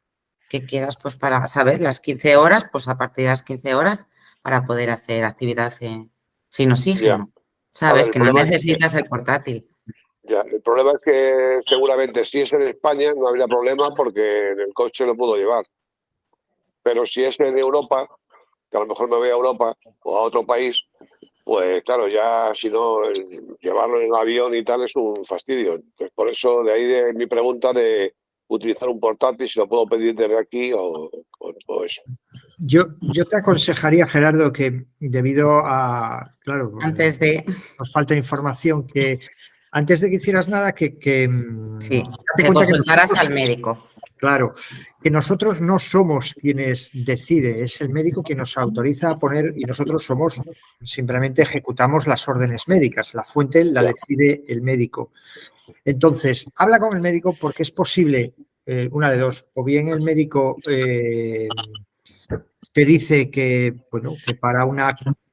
quieras, pues para, ¿sabes? Las 15 horas, pues a partir de las 15 horas, para poder hacer actividad sin oxígeno. Ya. ¿Sabes? El Que no problema necesitas el portátil. Ya, el problema es que seguramente si es en España no habría problema porque en el coche lo puedo llevar. Pero si es en Europa, que a lo mejor me voy a Europa o a otro país, pues claro, ya si no, llevarlo en el avión y tal es un fastidio. Entonces, por eso de ahí de mi pregunta de utilizar un portátil, si lo puedo pedir desde aquí o eso. Yo te aconsejaría, Gerardo, que debido a, claro, Antes de... nos falta información, que antes de que hicieras nada, Sí, date que cuenta que consultaras nosotros, al médico. claro, que nosotros no somos quienes decide, es el médico quien nos autoriza a poner y nosotros somos, simplemente ejecutamos las órdenes médicas, la fuente la decide el médico. Entonces, habla con el médico porque es posible, una de dos, o bien el médico te dice que, bueno, que para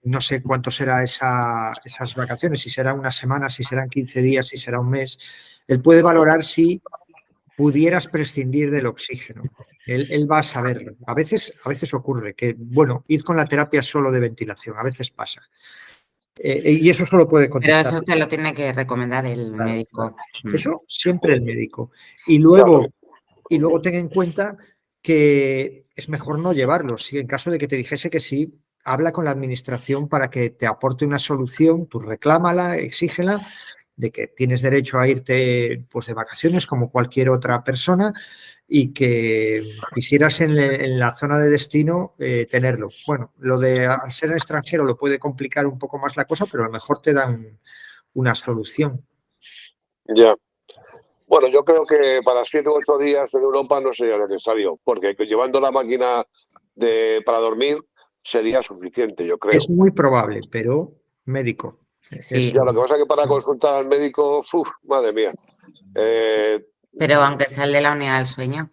no sé cuánto será esas vacaciones, si será una semana, si serán 15 días, si será un mes, él puede valorar si pudieras prescindir del oxígeno. Él va a saberlo. A veces ocurre que, bueno, id con la terapia solo de ventilación, a veces pasa. Y eso solo puede Pero contestar. eso te lo tiene que recomendar el médico. Eso siempre el médico. Y luego ten en cuenta que es mejor no llevarlo. Si en caso de que te dijese que sí, habla con la administración para que te aporte una solución, tú reclámala, exígela, de que tienes derecho a irte pues, de vacaciones como cualquier otra persona y que quisieras en la zona de destino tenerlo. Bueno, lo de al ser extranjero lo puede complicar un poco más la cosa, pero a lo mejor te dan una solución. Ya. Bueno, yo creo que para 7 u 8 días en Europa no sería necesario, porque llevando la máquina para dormir sería suficiente, yo creo. Es muy probable, pero médico. Sí. Ya, lo que pasa es que para consultar al médico, madre mía. Pero aunque sale la unidad del sueño.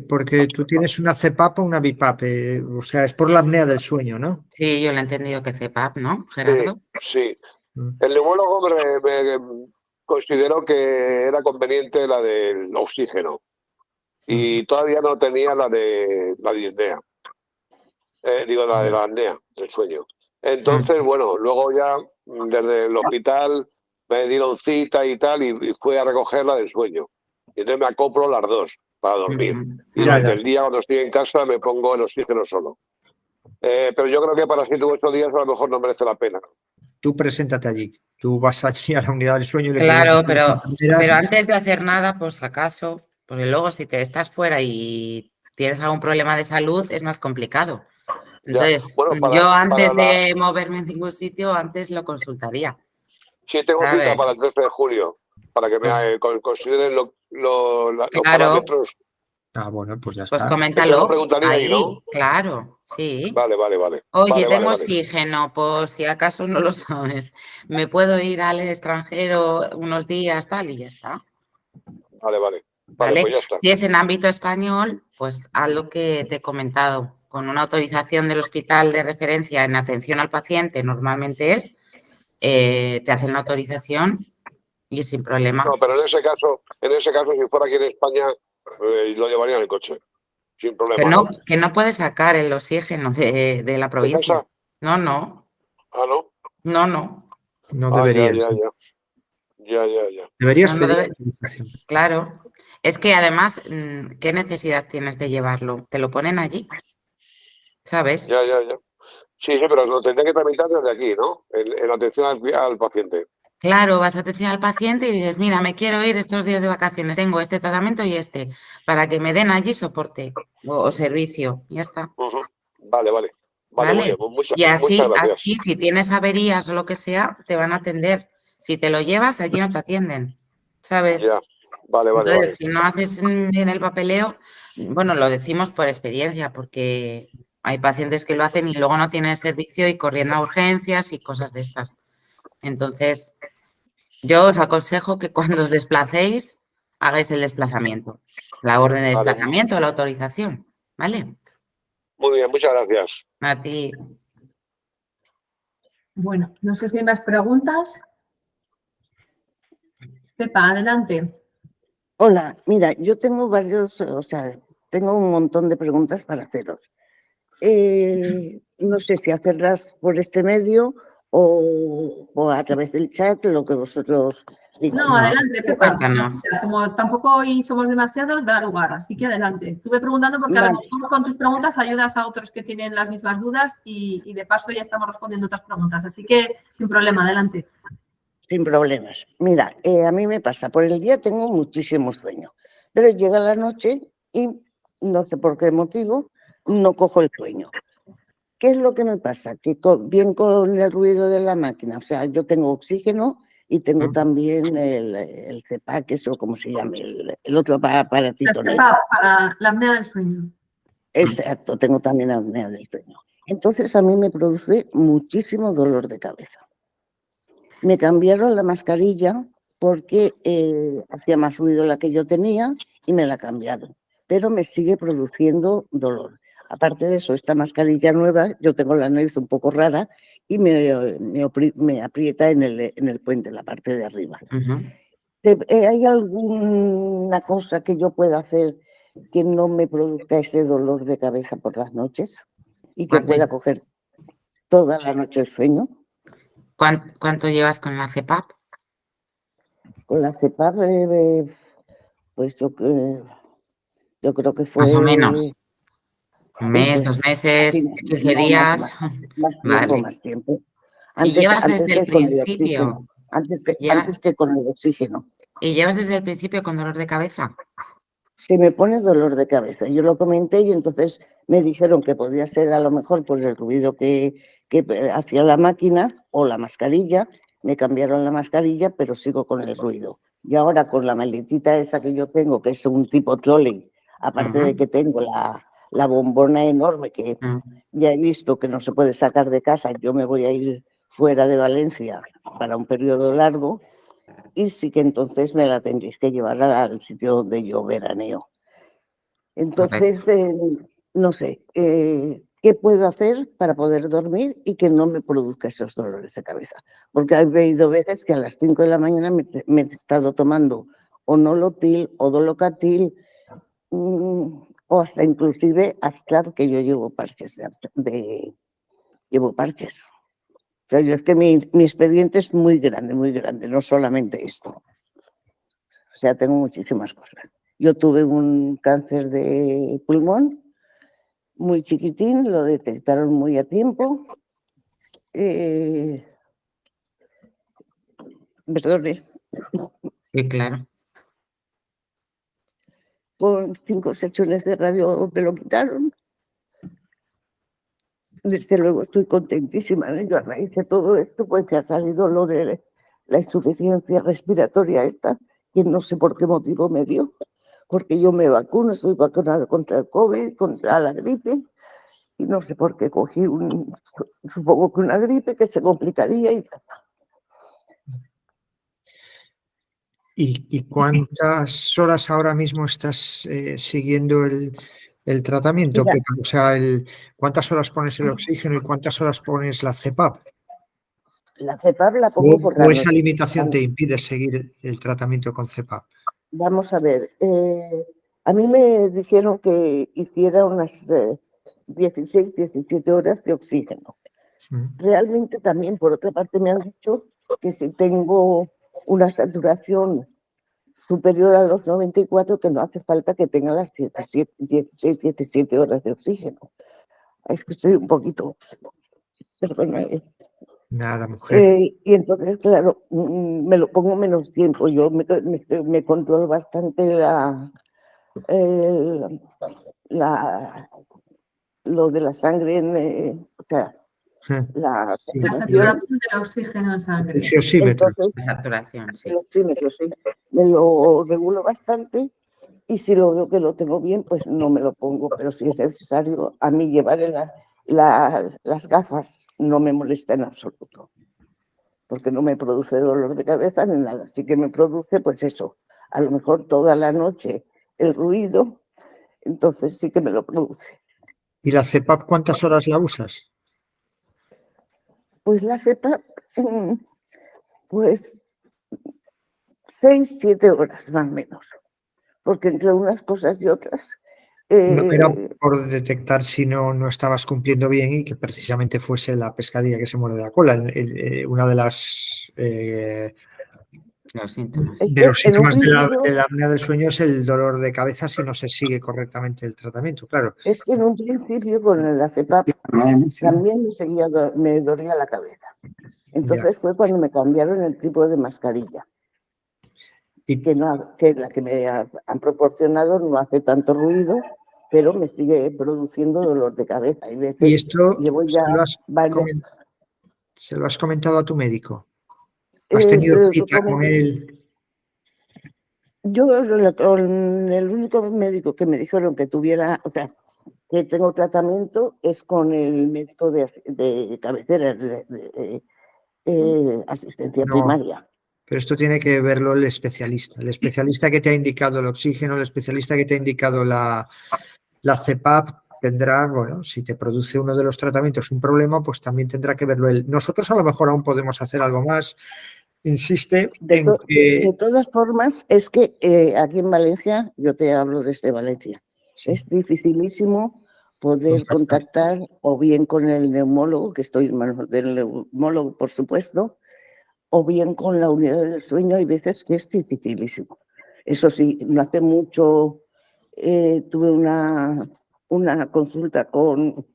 Porque tú tienes una CPAP o una BiPAP, o sea, es por la apnea del sueño, ¿no? Sí, yo lo he entendido que CPAP, ¿no, Gerardo? Sí. El neumólogo me consideró que era conveniente la del oxígeno y todavía no tenía la de la disnea. Digo, la de la apnea del sueño. Entonces, bueno, luego ya desde el hospital me dieron cita y tal y fui a recoger la del sueño. Y entonces me acoplo las dos para dormir. Y durante el día, cuando estoy en casa, me pongo el oxígeno solo. Pero yo creo que para 7 u 8 días a lo mejor no merece la pena. Tú preséntate allí. Tú vas allí a la unidad del sueño y le Claro, preguntas, pero antes de hacer nada, pues acaso, porque luego si te estás fuera y tienes algún problema de salud, es más complicado. Entonces, yo antes de moverme en ningún sitio, antes lo consultaría. Sí, tengo cita para el 13 de julio, para que me consideren los parámetros. Ah, bueno, pues ya pues está. coméntalo. Lo preguntaría ahí, ¿no? Claro, sí. Vale. Oye, tengo oxígeno, pues si acaso no lo sabes, me puedo ir al extranjero unos días, tal, y ya está. Vale, ¿Vale? pues ya está. Si es en ámbito español, pues haz lo que te he comentado. Con una autorización del hospital de referencia en atención al paciente, normalmente te hacen la autorización y sin problema. No, pero en ese caso, si fuera aquí en España, lo llevaría en el coche, sin problema. Que no puedes sacar el oxígeno de la provincia. ¿De casa? No. Ah, ¿no? No. No deberías. Ya, ya, ya. Deberías No, no pedir debe- autorización. Claro. Es que además, ¿qué necesidad tienes de llevarlo? Te lo ponen allí, ¿sabes? Ya, ya, ya. Sí, sí, pero lo tendría que tramitar desde aquí, ¿no? En atención al paciente. Claro, vas a atención al paciente y dices, mira, me quiero ir estos días de vacaciones, tengo este tratamiento y este, para que me den allí soporte o servicio. Ya está. Ujú. Vale, vale. Vale, muy ¿Vale? bien. Pues Y muchas gracias. así, si tienes averías o lo que sea, te van a atender. Si te lo llevas, allí no te atienden, ¿sabes? Ya. Vale, vale, Entonces, vale. si no haces bien el papeleo, bueno, lo decimos por experiencia, porque hay pacientes que lo hacen y luego no tienen servicio y corriendo a urgencias y cosas de estas. Entonces, yo os aconsejo que cuando os desplacéis, hagáis el desplazamiento, la orden de Vale. desplazamiento, la autorización, ¿vale? Muy bien, muchas gracias. A ti. Bueno, no sé si hay más preguntas. Pepa, adelante. Hola, mira, yo tengo varios, o sea, tengo un montón de preguntas para haceros. No sé si hacerlas por este medio o a través del chat, lo que vosotros digáis. No, adelante, Pepa. Cuéntanos. Como tampoco hoy somos demasiados, da lugar, así que adelante. Estuve preguntando porque a lo Vale. mejor con tus preguntas ayudas a otros que tienen las mismas dudas y de paso ya estamos respondiendo otras preguntas, así que sin problema, adelante. Sin problemas. Mira, a mí me pasa, por el día tengo muchísimo sueño, pero llega la noche y no sé por qué motivo no cojo el sueño. ¿Qué es lo que me pasa? Que bien con el ruido de la máquina, o sea, yo tengo oxígeno y tengo también el CPAP, que es como se llama, el otro aparatito, ¿no? Para la apnea del sueño. Exacto, tengo también apnea del sueño. Entonces a mí me produce muchísimo dolor de cabeza. Me cambiaron la mascarilla porque hacía más ruido la que yo tenía y me la cambiaron, pero me sigue produciendo dolor. Aparte de eso, esta mascarilla nueva, yo tengo la nariz un poco rara y me aprieta en el puente, en la parte de arriba. ¿Hay alguna cosa que yo pueda hacer que no me produzca ese dolor de cabeza por las noches y que pueda coger toda la noche el sueño? ¿Cuánto llevas con la CPAP? Con la CPAP, pues yo creo que fue... Más o menos. Un mes, pues, 2 meses, 15 no, días. Más tiempo, Vale. más tiempo. ¿Y llevas desde el que con el principio? oxígeno, antes que con el oxígeno. ¿Y llevas desde el principio con dolor de cabeza? Se me pone dolor de cabeza. Yo lo comenté y entonces me dijeron que podía ser a lo mejor por el ruido que hacía la máquina o la mascarilla. Me cambiaron la mascarilla, pero sigo con el ruido. Y ahora con la maletita esa que yo tengo, que es un tipo trolley, aparte de que tengo la bombona enorme que ya he visto que no se puede sacar de casa, yo me voy a ir fuera de Valencia para un periodo largo y sí que entonces me la tendréis que llevar al sitio donde yo veraneo. Entonces, no sé, ¿qué puedo hacer para poder dormir y que no me produzca esos dolores de cabeza? Porque he habido veces que a las 5 de la mañana me he estado tomando o Nolotil o Dolocatil o hasta inclusive Astar, que yo llevo parches. Llevo parches. O sea, yo es que mi expediente es muy grande, no solamente esto. O sea, tengo muchísimas cosas. Yo tuve un cáncer de pulmón muy chiquitín, lo detectaron muy a tiempo. Perdone. Sí, claro. Con 5 sesiones de radio me lo quitaron. Desde luego estoy contentísima, ¿no? Yo a raíz de todo esto, pues que ha salido lo de la insuficiencia respiratoria esta, que no sé por qué motivo me dio, porque yo me vacuno, estoy vacunada contra el COVID, contra la gripe, y no sé por qué cogí supongo que una gripe que se complicaría y ya está. ¿Y cuántas horas ahora mismo estás siguiendo el tratamiento? Mira. Pepa? O sea, ¿cuántas horas pones el oxígeno y cuántas horas pones la CPAP? La CPAP la pongo por la ¿O esa noche. limitación te impide seguir el tratamiento con CPAP? Vamos a ver, a mí me dijeron que hiciera unas 16, 17 horas de oxígeno. Realmente también, por otra parte, me han dicho que si tengo una saturación superior a los 94, que no hace falta que tenga las 16, 17 horas de oxígeno. Es que estoy un poquito... Perdona. Nada, mujer. Y entonces, claro, me lo pongo menos tiempo. Yo me controlo bastante lo de la sangre, o sea, la saturación del oxígeno en sangre. El oxímetro. Entonces, Saturación, sí. el oxímetro, sí. Me lo regulo bastante y si lo veo que lo tengo bien, pues no me lo pongo. Pero si es necesario, a mí llevar las gafas no me molesta en absoluto, porque no me produce dolor de cabeza ni nada. Sí que me produce, pues eso, a lo mejor toda la noche el ruido, entonces sí que me lo produce. ¿Y la CPAP cuántas horas la usas? Pues la CPAP, pues 6, 7 horas más o menos, porque entre unas cosas y otras... No, era por detectar si no estabas cumpliendo bien y que precisamente fuese la pescadilla que se muerde la cola. Una de las... los síntomas. De los síntomas de la apnea del sueño es el dolor de cabeza si no se sigue correctamente el tratamiento, claro. Es que en un principio con la CPAP también me dolía la cabeza. Entonces fue cuando me cambiaron el tipo de mascarilla. Y que la que me han proporcionado no hace tanto ruido, pero me sigue produciendo dolor de cabeza. ¿Y esto llevo ya se lo has comentado a tu médico? ¿Has tenido cita con él? Yo con el único médico que me dijeron que tuviera, o sea, que tengo tratamiento es con el médico de cabecera, de asistencia primaria. Pero esto tiene que verlo el especialista que te ha indicado el oxígeno, el especialista que te ha indicado la CPAP tendrá, bueno, si te produce uno de los tratamientos un problema, pues también tendrá que verlo él. Nosotros a lo mejor aún podemos hacer algo más. Insiste en que... De todas formas, es que aquí en Valencia, yo te hablo desde Valencia, es dificilísimo poder contactar o bien con el neumólogo, que estoy en manos del neumólogo, por supuesto, o bien con la unidad del sueño. Hay veces que es dificilísimo. Eso sí, no hace mucho tuve una consulta con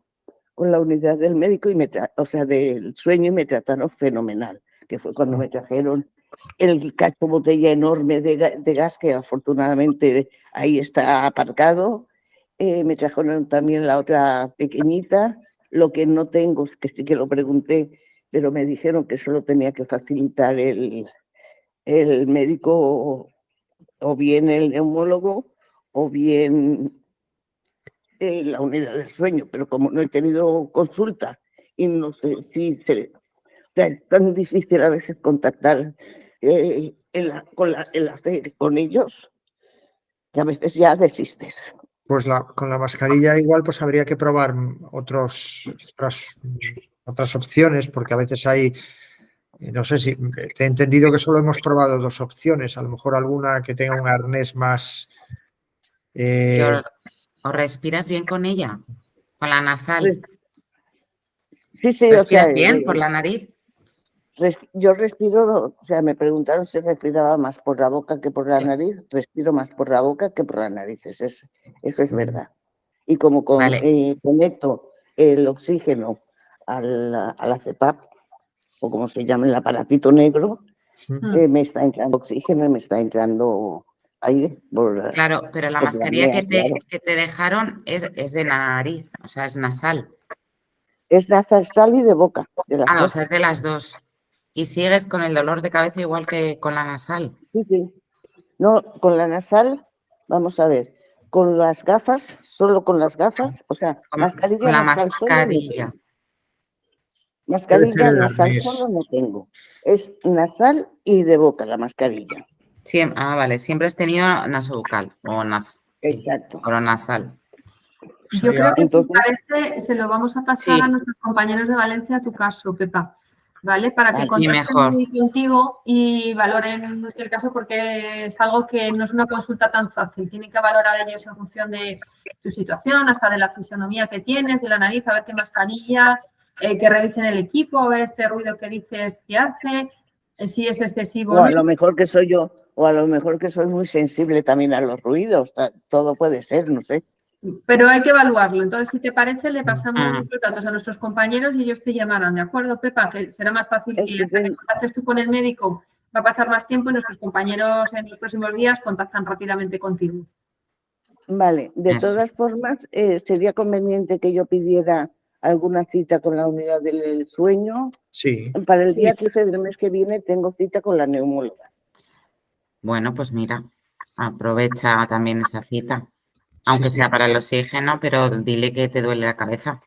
la unidad del médico, del sueño, y me trataron fenomenal, que fue cuando me trajeron el cacho botella enorme de gas, que afortunadamente ahí está aparcado. Me trajeron también la otra pequeñita. Lo que no tengo, es que sí que lo pregunté, pero me dijeron que solo tenía que facilitar el médico, o bien el neumólogo, o bien la unidad del sueño, pero como no he tenido consulta y no sé si es tan difícil a veces contactar con ellos, que a veces ya desistes. Pues con la mascarilla igual pues habría que probar otras opciones, porque a veces hay, no sé si, te he entendido que solo hemos probado 2 opciones, a lo mejor alguna que tenga un arnés más... ¿O respiras bien con ella? ¿Con la nasal? Sí, ¿Respiras bien por la nariz? Yo respiro, o sea, me preguntaron si respiraba más por la boca que por la nariz. Respiro más por la boca que por la nariz, eso es verdad. Y como conecto el oxígeno a la CPAP, o como se llama el aparatito negro, me está entrando oxígeno y me está entrando aire. Claro, pero la mascarilla que te dejaron es de nariz, o sea, es nasal. Es nasal y de boca. O sea, es de las dos. ¿Y sigues con el dolor de cabeza igual que con la nasal? Sí. No, con la nasal, vamos a ver, con las gafas, solo con las gafas, o sea, mascarilla con la nasal mascarilla. Solo no mascarilla nasal solo no tengo. Es nasal y de boca la mascarilla. Vale, siempre has tenido nasobucal o Exacto. O nasal. Yo creo que si parece, se lo vamos a pasar a nuestros compañeros de Valencia a tu caso, Pepa, ¿vale? Para que contacten contigo y valoren el caso, porque es algo que no es una consulta tan fácil. Tienen que valorar ellos en función de tu situación, hasta de la fisonomía que tienes, de la nariz, a ver qué mascarilla, que revisen el equipo, a ver este ruido que dices que hace. si es excesivo. O a ¿no? lo mejor que soy yo, o a lo mejor que soy muy sensible también a los ruidos, todo puede ser, no sé. Pero hay que evaluarlo. Entonces, si te parece, le pasamos los datos a nuestros compañeros y ellos te llamarán, ¿de acuerdo, Pepa? Que será más fácil y hasta que contactes tú con el médico va a pasar más tiempo y nuestros compañeros en los próximos días contactan rápidamente contigo. Vale, de Eso. todas formas, sería conveniente que yo pidiera alguna cita con la unidad del sueño. Sí. Para el Sí. día 15 del mes que viene tengo cita con la neumóloga. Bueno, pues mira, aprovecha también esa cita. Aunque Sí. sea para el oxígeno, pero dile que te duele la cabeza.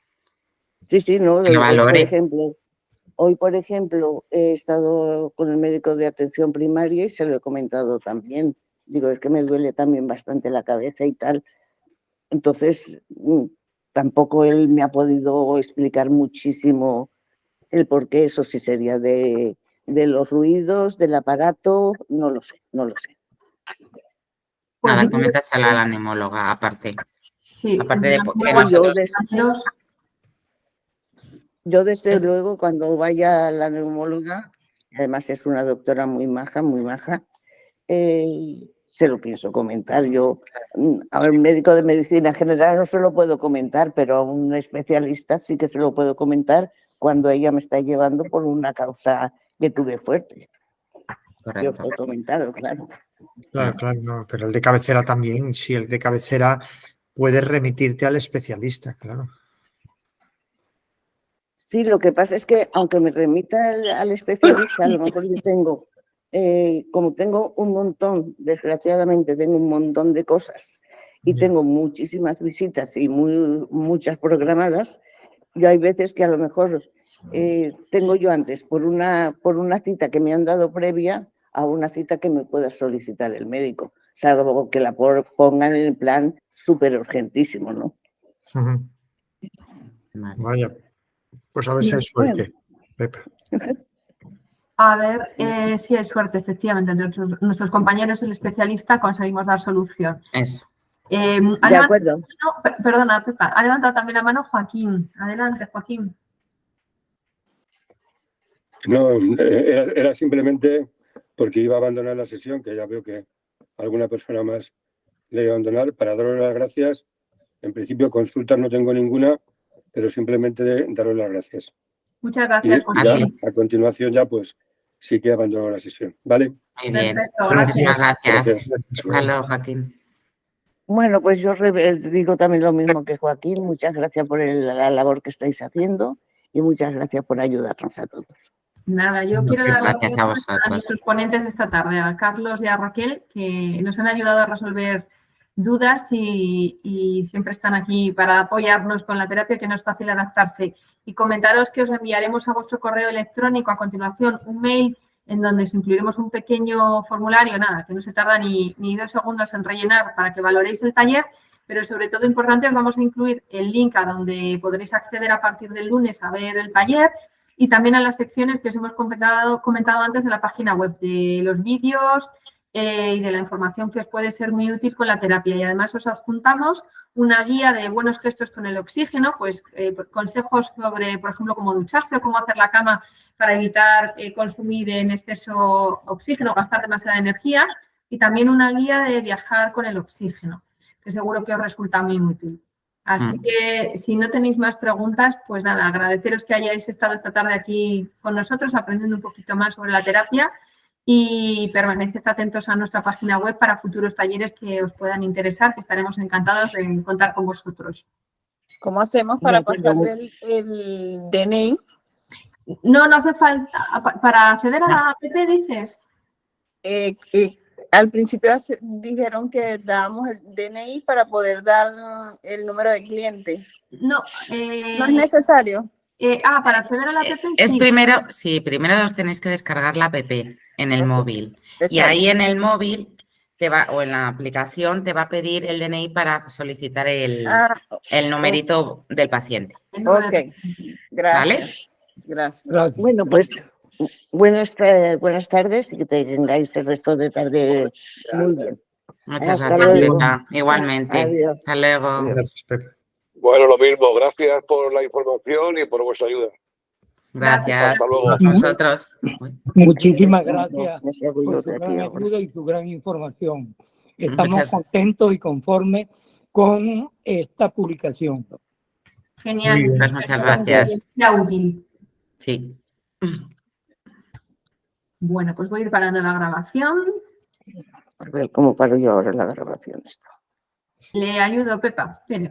Sí, no, Que lo valore. hoy, por ejemplo, he estado con el médico de atención primaria y se lo he comentado también. Digo, es que me duele también bastante la cabeza y tal. Entonces, tampoco él me ha podido explicar muchísimo el por qué. Eso sí sería de los ruidos, del aparato, no lo sé. Pues Nada, sí, coméntaselo a la neumóloga, aparte. sí, Aparte de luego que nosotros... Yo desde luego cuando vaya a la neumóloga, además es una doctora muy maja, se lo pienso comentar. Yo a un médico de medicina general no se lo puedo comentar, pero a un especialista sí que se lo puedo comentar cuando ella me está llevando por una causa que tuve fuerte. Yo Correcto. lo he comentado, claro. Claro, no, pero el de cabecera también, si el de cabecera puedes remitirte al especialista, claro. Sí, lo que pasa es que aunque me remita al especialista, a lo mejor yo tengo, como tengo un montón, desgraciadamente tengo un montón de cosas y tengo muchísimas visitas y muchas programadas, yo hay veces que a lo mejor tengo yo antes por una cita que me han dado previa a una cita que me pueda solicitar el médico, salvo que la pongan en el plan súper urgentísimo, ¿no? Ujú. Vaya, pues a ver si hay suerte, Pepa. A ver si hay suerte, efectivamente. Entre nuestros compañeros, el especialista, conseguimos dar solución. Eso. De acuerdo. Perdona, Pepa. Ha levantado también la mano Joaquín. Adelante, Joaquín. No, era simplemente porque iba a abandonar la sesión, que ya veo que alguna persona más le iba a abandonar, para daros las gracias. En principio, consultas no tengo ninguna, pero simplemente daros las gracias. Muchas gracias, Y Joaquín. ya, a continuación ya pues sí que abandono la sesión, ¿vale? Muy bien. Perfecto, Muchísimas gracias. gracias. Hasta luego, Joaquín. Bueno, pues yo digo también lo mismo que Joaquín. Muchas gracias por la labor que estáis haciendo y muchas gracias por ayudarnos a todos. Nada, yo quiero dar las Gracias a gracias a vosotros. nuestros ponentes esta tarde, a Carlos y a Raquel, que nos han ayudado a resolver dudas y siempre están aquí para apoyarnos con la terapia, que no es fácil adaptarse. Y comentaros que os enviaremos a vuestro correo electrónico a continuación un mail en donde os incluiremos un pequeño formulario, nada, que no se tarda ni 2 segundos en rellenar para que valoréis el taller, pero sobre todo importante, os vamos a incluir el link a donde podréis acceder a partir del lunes a ver el taller y también a las secciones que os hemos comentado antes de la página web, de los vídeos y de la información que os puede ser muy útil con la terapia. Y además os adjuntamos una guía de buenos gestos con el oxígeno, pues consejos sobre, por ejemplo, cómo ducharse o cómo hacer la cama para evitar consumir en exceso oxígeno, gastar demasiada energía, y también una guía de viajar con el oxígeno, que seguro que os resulta muy útil. Así que si no tenéis más preguntas, pues nada, agradeceros que hayáis estado esta tarde aquí con nosotros aprendiendo un poquito más sobre la terapia y permaneced atentos a nuestra página web para futuros talleres que os puedan interesar, que estaremos encantados de contar con vosotros. ¿Cómo hacemos para pasarle el DNI? No hace falta. ¿Para acceder a la app, dices? Al principio dijeron que dábamos el DNI para poder dar el número de cliente. No. ¿No es necesario? Para acceder a la app, Es sí. primero os tenéis que descargar la app en el móvil. Exacto. Y ahí en el móvil o en la aplicación te va a pedir el DNI para solicitar el numerito del paciente. Ok, gracias. ¿Vale? Gracias. Bueno, pues buenas tardes y que tengáis el resto de tarde muy bien. Muchas Hasta gracias, luego. Pepa. Igualmente. Adiós. Hasta luego. Gracias, Pepa. Bueno, lo mismo. Gracias por la información y por vuestra ayuda. Gracias. Hasta luego. A vosotros. Muchísimas gracias Me salgo yo por su de aquí gran ahora. ayuda y su gran información. Estamos Muchas- contentos y conformes con esta publicación. Genial. Muy bien. Pues muchas gracias. Era útil. Sí. Bueno, pues voy a ir parando la grabación. A ver cómo paro yo ahora la grabación. Le ayudo, Pepa. Espere.